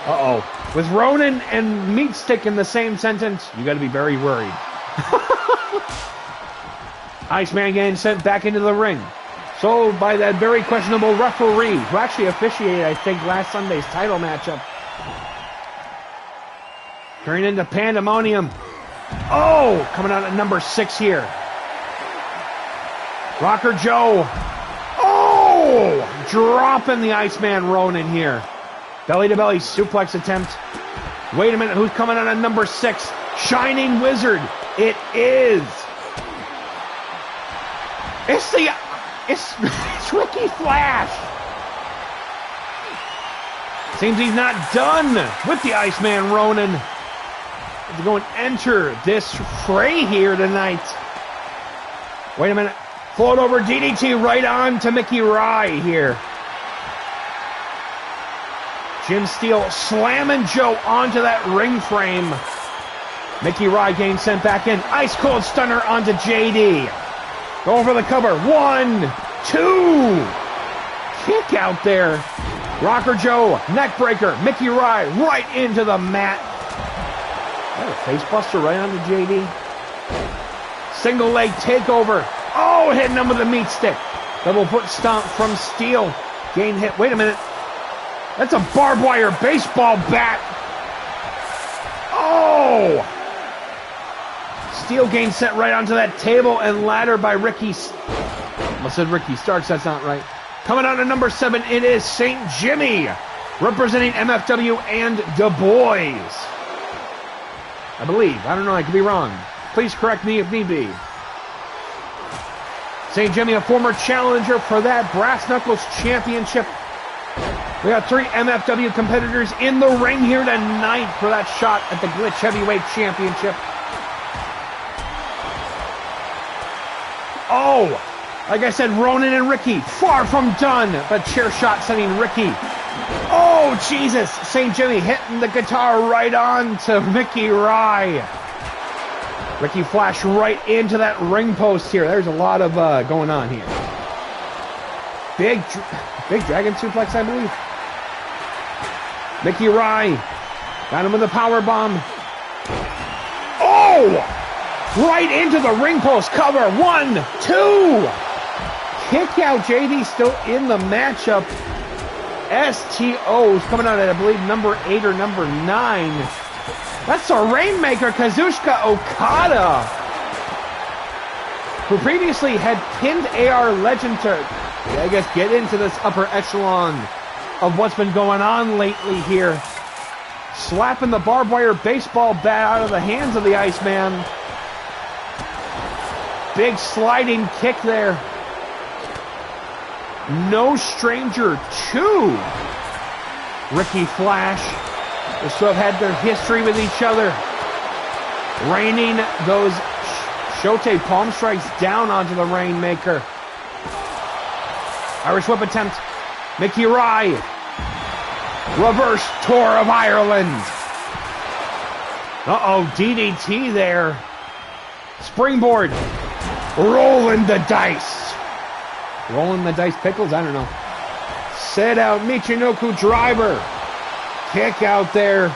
Uh-oh. With Ronin and Meat Stick in the same sentence, you got to be very worried. Iceman getting sent back into the ring. So by that very questionable referee, who actually officiated, I think, last Sunday's title matchup. Turning into pandemonium. Oh, coming out at number 6 here. Rocker Joe. Oh, dropping the Iceman Ronin here. Belly-to-belly suplex attempt. Wait a minute, who's coming out at number 6? Shining Wizard. It is. It's Ricky Flash. Seems he's not done with the Iceman Ronin. He's going to enter this fray here tonight. Wait a minute. Float over DDT right on to Mickey Rye here. Jim Steele slamming Joe onto that ring frame. Mickey Rye getting sent back in. Ice cold stunner onto JD. Going for the cover. 1, 2. Kick out there. Rocker Joe, neck breaker. Mickey Rye right into the mat. A face buster right onto JD. Single leg takeover. Oh, hitting him with a meat stick. Double foot stomp from Steele. Gain hit. Wait a minute. That's a barbed wire baseball bat. Oh! Steel gain set right onto that table and ladder by Ricky. I said Ricky Starks. That's not right. Coming out at number 7, it is St. Jimmy, representing MFW and Du Bois. I believe. I don't know. I could be wrong. Please correct me if need be. St. Jimmy, a former challenger for that Brass Knuckles Championship. We got 3 MFW competitors in the ring here tonight for that shot at the Glitch Heavyweight Championship. Oh, like I said, Ronin and Ricky, far from done, but chair shot sending Ricky. Oh, Jesus, St. Jimmy hitting the guitar right on to Mickey Rye. Ricky Flash right into that ring post here. There's a lot of going on here. Big dragon suplex, I believe. Mickey Rye got him with a power bomb. Oh! Right into the ring post cover. 1, 2. Kick out. JD still in the matchup. STO's coming out at, I believe, number 8 or number 9. That's a Rainmaker, Kazuchika Okada, who previously had pinned AR Legend to, I guess, get into this upper echelon of what's been going on lately here. Slapping the barbed wire baseball bat out of the hands of the Iceman. Big sliding kick there. No stranger to Ricky Flash. They still have had their history with each other. Raining those Shote palm strikes down onto the Rainmaker. Irish whip attempt. Mickey Rye. Reverse Tour of Ireland. Uh-oh, DDT there. Springboard. Rolling the dice. Rolling the dice pickles? I don't know. Set out Michinoku driver. Kick out there.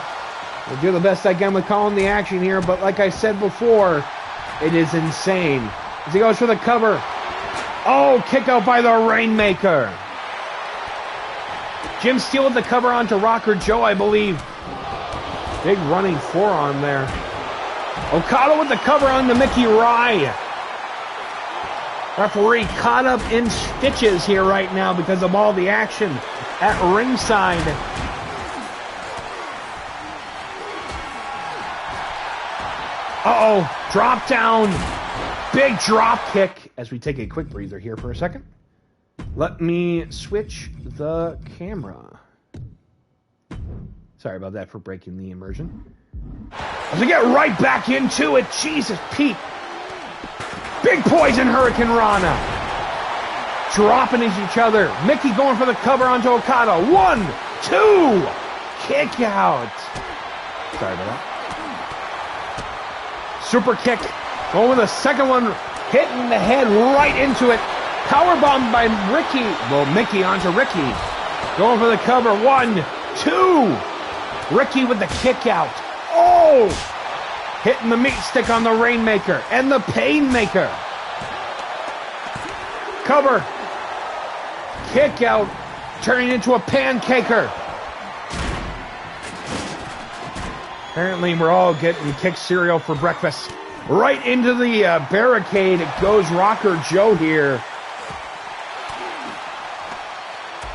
We'll do the best I can with calling the action here, but like I said before, it is insane. As he goes for the cover. Oh, kick out by the Rainmaker. Jim Steele with the cover onto Rocker Joe, I believe. Big running forearm there. Okada with the cover onto Mickey Rye. Referee caught up in stitches here right now because of all the action at ringside. Uh-oh, drop down. Big drop kick as we take a quick breather here for a second. Let me switch the camera. Sorry about that for breaking the immersion. As we get right back into it, Jesus, Pete. Big poison Hurricane Rana. Dropping into each other. Mickey going for the cover onto Okada. 1, 2. Kick out. Sorry about that. Super kick. Going with the second one. Hitting the head right into it. Powerbomb by Ricky. Well, Mickey onto Ricky. Going for the cover. 1, 2. Ricky with the kick out. Oh! Hitting the meat stick on the Rainmaker and the Painmaker. Cover. Kick out. Turning into a pancaker. Apparently we're all getting kicked cereal for breakfast. Right into the barricade goes Rocker Joe here.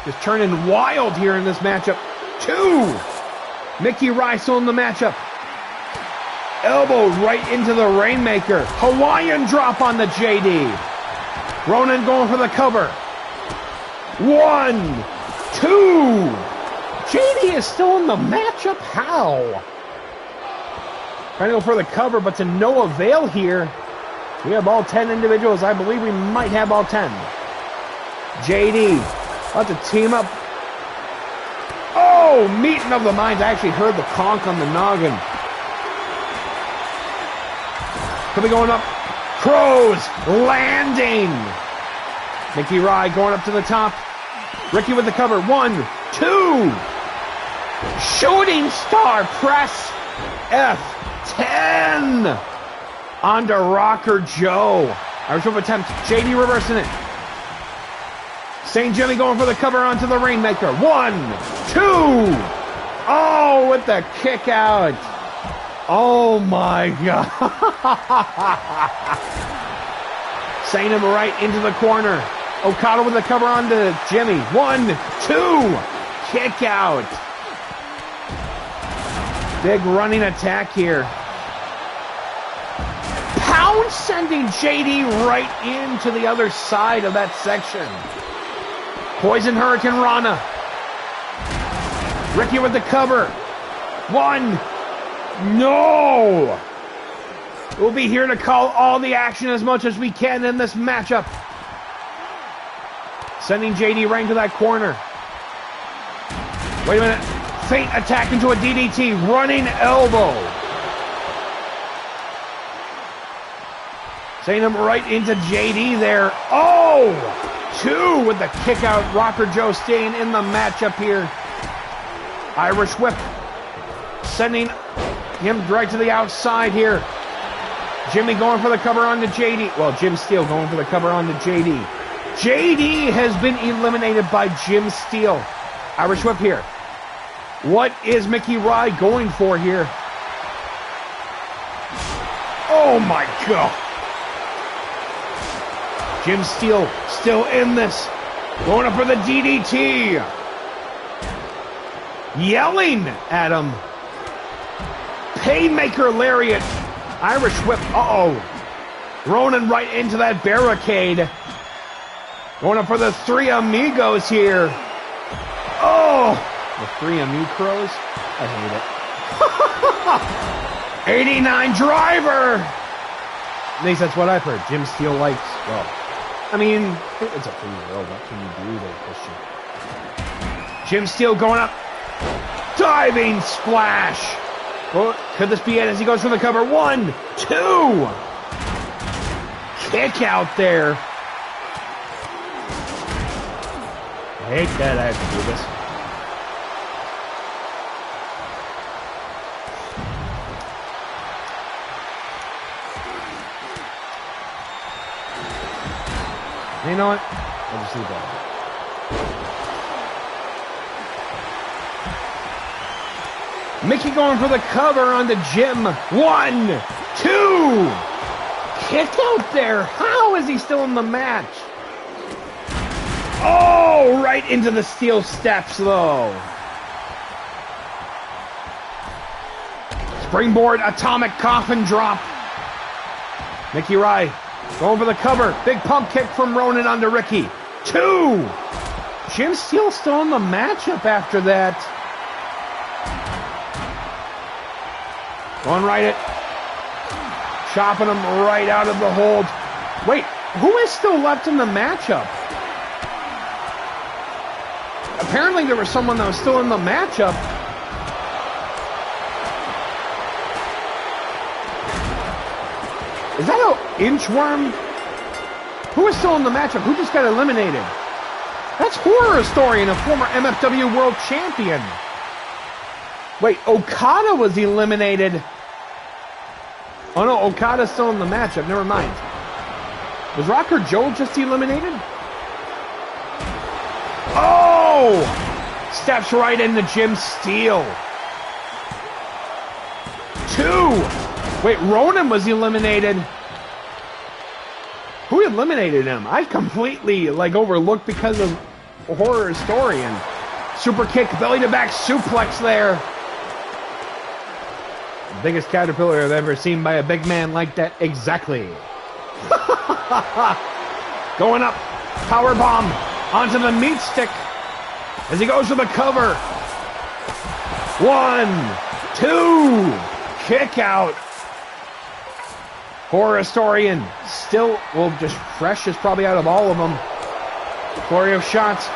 Just turning wild here in this matchup. 2. Mickey Rye still in the matchup. Elbow right into the Rainmaker. Hawaiian drop on the JD. Ronan going for the cover. 1, 2. JD is still in the matchup. How? Trying to go for the cover, but to no avail here. We have all 10 individuals. I believe we might have all 10. JD about to team up. Oh, meeting of the minds. I actually heard the conk on the noggin. Could be going up. Crows landing. Mickey Rye going up to the top. Ricky with the cover. 1, 2. Shooting star press. F10. Onto Rocker Joe. Irish whip attempt. JD reversing it. St. Jimmy going for the cover onto the Rainmaker. 1, 2. Oh, with the kick out. Oh my God. Sending him right into the corner. Okada with the cover onto Jimmy. 1, 2. Kick out. Big running attack here. Pound sending JD right into the other side of that section. Poison Hurricane Rana. Ricky with the cover. 1. No! We'll be here to call all the action as much as we can in this matchup. Sending JD right into that corner. Wait a minute. Feint attack into a DDT. Running elbow. Sending him right into JD there. Oh! 2 with the kick out. Rocker Joe staying in the matchup here. Irish whip. Sending him right to the outside here. Jimmy going for the cover onto JD. Well, Jim Steele going for the cover onto JD. JD has been eliminated by Jim Steele. Irish whip here. What is Mickey Rye going for here? Oh my God. Jim Steele still in this. Going up for the DDT. yelling at him. Painmaker lariat. Irish whip. Uh-oh. Ronan right into that barricade. Going up for the three amigos here. Oh! The three amigos? I hate it. 89 driver! At least that's what I've heard. Jim Steele likes, well, I mean, it's a free world. What can you do there, Christian? Jim Steele going up. Diving splash! Well, could this be it as he goes for the cover? 1, 2! Kick out there. I hate that I have to do this. You know what? I'll just leave that. Mickey going for the cover on the Jim. 1, 2! Kick out there. How is he still in the match? Oh, right into the steel steps, though. Springboard atomic coffin drop. Mickey Rye going for the cover. Big pump kick from Ronan onto Ricky. 2. Jim Steele still in the matchup after that. Going right at. Chopping him right out of the hold. Wait, who is still left in the matchup? Apparently there was someone that was still in the matchup. Is that an inchworm? Who is still in the matchup? Who just got eliminated? That's Horror Historian, a former MFW World Champion. Wait, Okada was eliminated. Oh no, Okada's still in the matchup. Never mind. Was Rocker Joe just eliminated? Oh! Steps right into Jim Steele. 2. Wait, Ronan was eliminated. Who eliminated him? I completely overlooked because of Horror Historian. Super kick, belly to back suplex there. The biggest caterpillar I've ever seen by a big man like that. Exactly. Going up. Power bomb onto the meat stick as he goes for the cover. 1, 2. Kick out. Horror Historian still, well, just freshest probably out of all of them. Flurry of shots.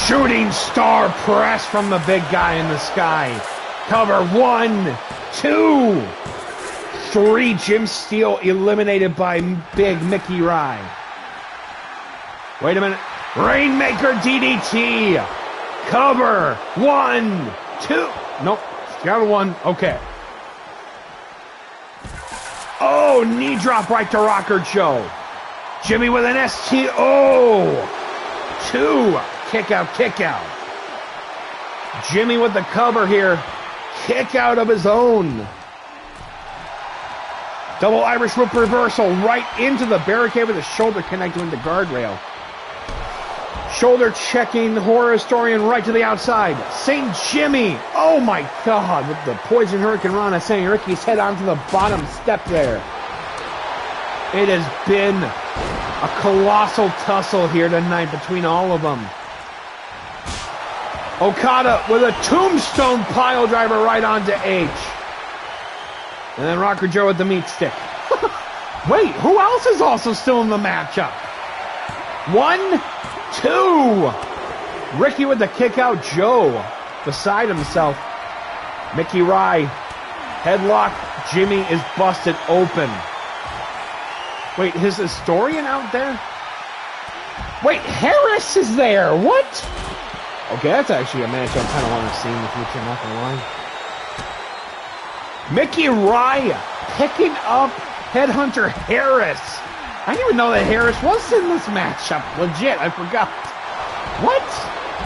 Shooting star press from the big guy in the sky. Cover. 1, 2, 3. Jim Steele eliminated by big Mickey Rye. Wait a minute. Rainmaker DDT. Cover. 1, 2. Nope. Down 1. Okay. Oh, knee drop right to Rocker Joe. Jimmy with an STO. 2. Kick out, kick out. Jimmy with the cover here. Kick out of his own. Double Irish whip reversal right into the barricade with a shoulder connected with the guardrail. Shoulder checking Horror Historian right to the outside. St. Jimmy. Oh my God. With the Poison Hurricane Rana sending Ricky's head onto the bottom step there. It has been a colossal tussle here tonight between all of them. Okada with a tombstone pile driver right onto H. And then Rocker Joe with the meat stick. Wait, who else is also still in the matchup? 1, 2. Ricky with the kick out. Joe beside himself. Mickey Rye. Headlock. Jimmy is busted open. Wait, his Historian out there? Wait, Harris is there. What? Okay, that's actually a match I kind of want to see in the future, not gonna lie. Mickey Rye picking up Headhunter Harris. I didn't even know that Harris was in this matchup. Legit, I forgot. What?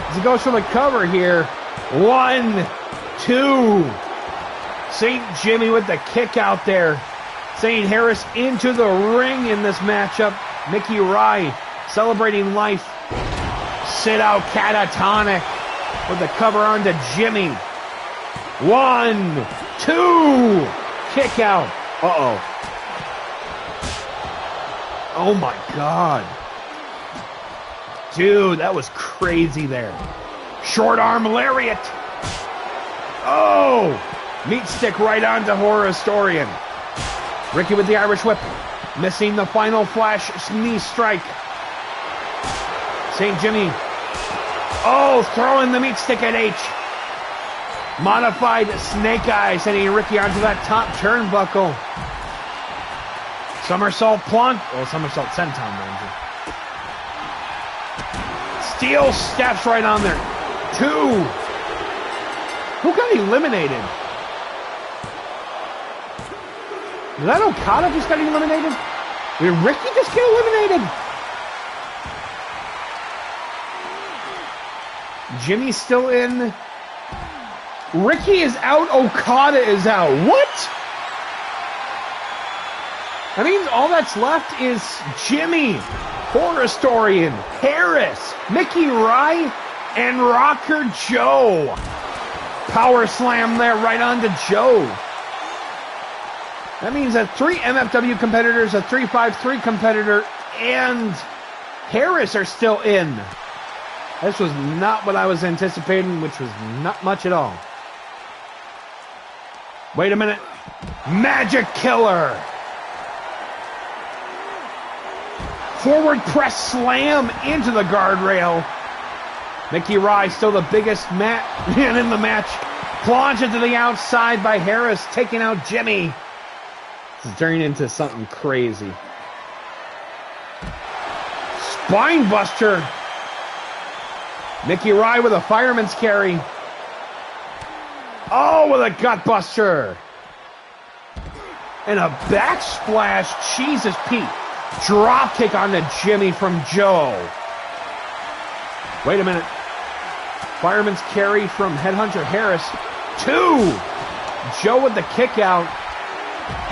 As he goes for the cover here. 1, 2. St. Jimmy with the kick out there. St. Harris into the ring in this matchup. Mickey Rye celebrating life. Sit out catatonic with the cover onto Jimmy. 1, 2. Kick out. Uh-oh. Oh, my God. Dude, that was crazy there. Short arm lariat. Oh! Meat stick right onto Horror Historian. Ricky with the Irish whip. Missing the final flash knee strike. St. Jimmy. Oh, throwing the meat stick at H. Modified snake eye, sending Ricky onto that top turnbuckle. Somersault plonk. Oh, somersault senton ranger. Steel steps right on there. 2. Who got eliminated? Did that Okada just got eliminated? Did Ricky just get eliminated? Jimmy's still in. Ricky is out. Okada is out. What? That means all that's left is Jimmy, Horror Historian, Harris, Mickey Rye, and Rocker Joe. Power slam there right onto Joe. That means that 3 MFW competitors, a 353 competitor, and Harris are still in. This was not what I was anticipating, which was not much at all. Wait a minute. Magic Killer. Forward press slam into the guardrail. Mickey Rye still the biggest man in the match. Plunged to the outside by Harris, taking out Jimmy. This is turning into something crazy. Spine buster. Mickey Rye with a fireman's carry. Oh, with a gut buster. And a backsplash. Jesus, Pete. Drop kick onto Jimmy from Joe. Wait a minute. Fireman's carry from Headhunter Harris. 2. Joe with the kick out.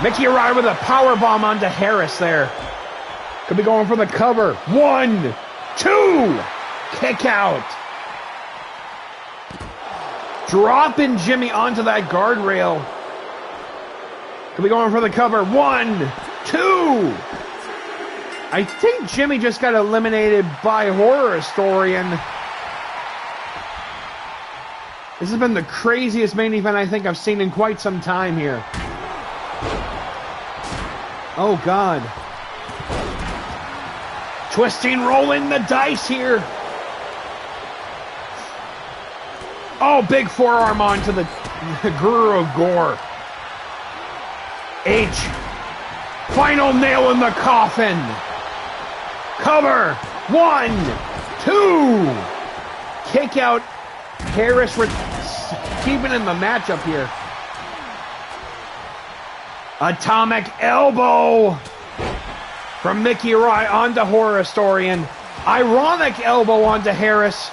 Mickey Rye with a power bomb onto Harris there. Could be going for the cover. 1, 2. Kick out. Dropping Jimmy onto that guardrail. Could be going for the cover. 1, 2. I think Jimmy just got eliminated by Horror Historian. This has been the craziest main event I think I've seen in quite some time here. Oh, God. Twisting, rolling the dice here. Oh, big forearm onto the Guru of Gore. H. Final nail in the coffin. Cover. 1, 2. Kick out. Harris keeping in the matchup here. Atomic elbow from Mickey Rye onto Horror Historian. Ironic elbow onto Harris.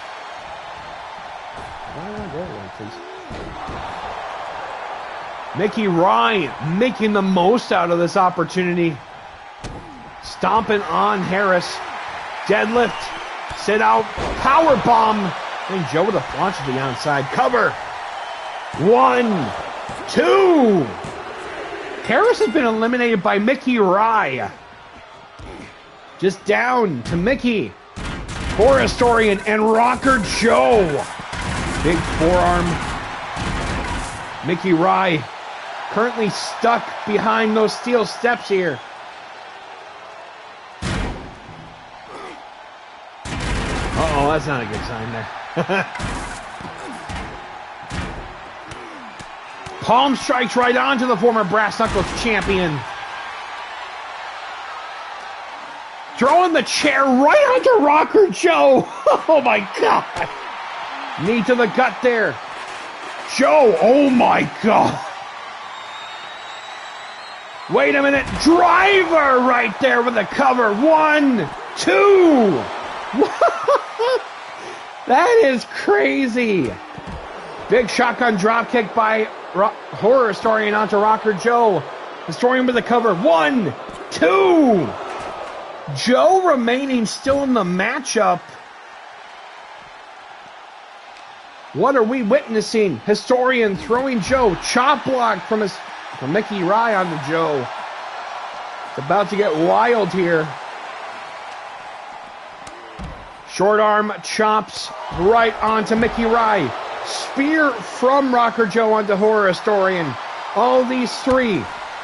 Mickey Rye making the most out of this opportunity. Stomping on Harris. Deadlift. Sit out. Power bomb. I think Joe with a launch to the outside. Cover. 1, 2. Harris has been eliminated by Mickey Rye. Just down to Mickey. Horror Historian and Rocker Joe. Big forearm. Mickey Rye currently stuck behind those steel steps here. Uh-oh, that's not a good sign there. Palm strikes right onto the former Brass Knuckles champion. Throwing the chair right onto Rocker Joe. Oh my God. Knee to the gut there. Joe, oh my God. Wait a minute. Driver right there with the cover. 1, 2. That is crazy. Big shotgun drop kick by Horror Historian onto Rocker Joe. Historian with the cover. 1, 2. Joe remaining still in the matchup. What are we witnessing? Historian throwing Joe. Chop block from Mickey Rye onto Joe. It's about to get wild here. Short arm chops right onto Mickey Rye. Spear from Rocker Joe onto Horror Historian. All these three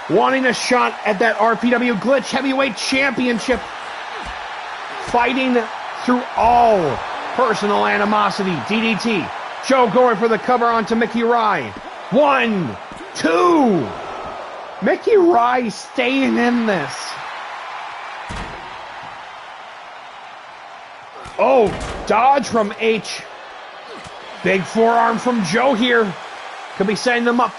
wanting a shot at that RPW Glitch Heavyweight Championship. Fighting through all personal animosity. DDT. Joe going for the cover onto Mickey Rye. 1, 2. Mickey Rye staying in this. Oh, dodge from H. Big forearm from Joe here. Could be setting them up.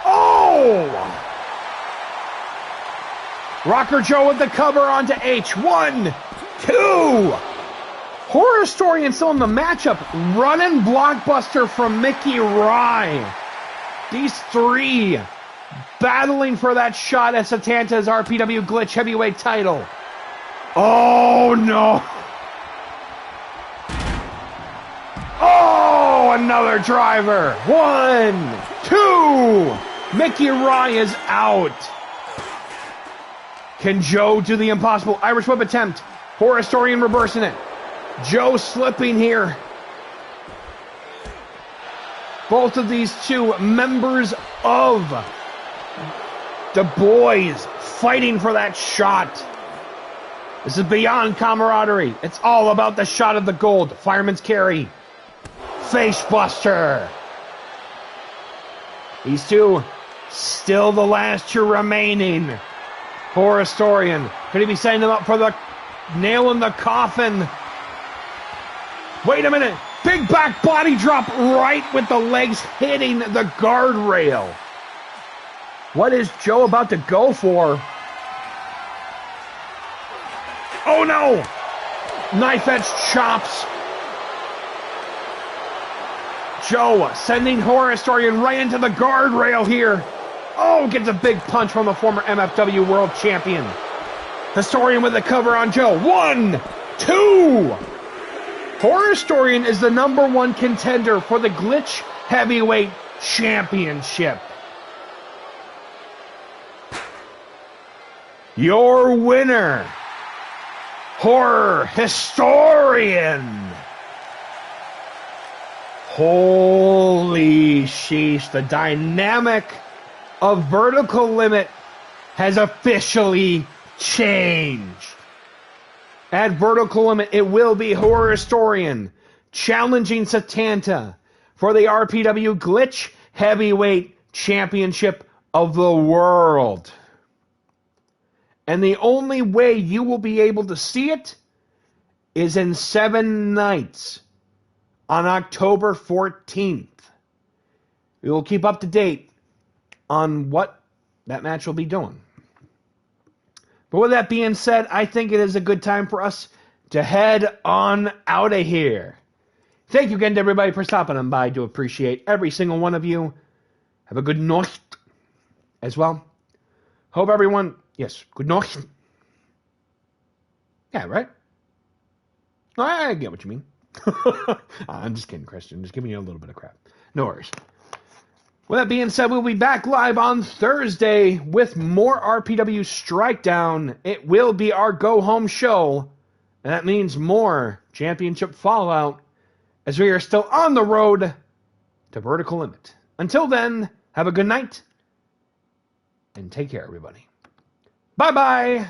Oh! Rocker Joe with the cover onto H. 1, 2. Horror Historian still in the matchup. Running blockbuster from Mickey Rye. These three battling for that shot at Satanta's RPW Glitch Heavyweight title. Oh, no. Oh, another driver. 1, 2. Mickey Rye is out. Can Joe do the impossible? Irish whip attempt. Horror Historian reversing it. Joe slipping here. Both of these two members of the boys fighting for that shot. This is beyond camaraderie. It's all about the shot of the gold. Fireman's carry. Face buster. These two still the last two remaining. Horror Historian. Could he be setting them up for the nail in the coffin? Wait a minute. Big back body drop right with the legs hitting the guardrail. What is Joe about to go for? Oh no! Knife edge chops. Joe sending Horror Historian right into the guardrail here. Oh, gets a big punch from the former MFW World Champion. Historian with the cover on Joe. 1, 2. Horror Historian is the #1 contender for the Glitch Heavyweight Championship. Your winner, Horror Historian. Holy sheesh, the dynamic of Vertical Limit has officially changed. At Vertical Limit, it will be Horror Historian challenging Satanta for the RPW Glitch Heavyweight Championship of the world. And the only way you will be able to see it is in 7 nights on October 14th. We will keep up to date on what that match will be doing. But with that being said, I think it is a good time for us to head on out of here. Thank you again to everybody for stopping on by. I do appreciate every single one of you. Have a good night as well. Hope everyone, yes, good night. Yeah, right? I get what you mean. I'm just kidding, Christian. Just giving you a little bit of crap. No worries. With that being said, we'll be back live on Thursday with more RPW Strikedown. It will be our go-home show, and that means more championship fallout as we are still on the road to Vertical Limit. Until then, have a good night, and take care, everybody. Bye-bye!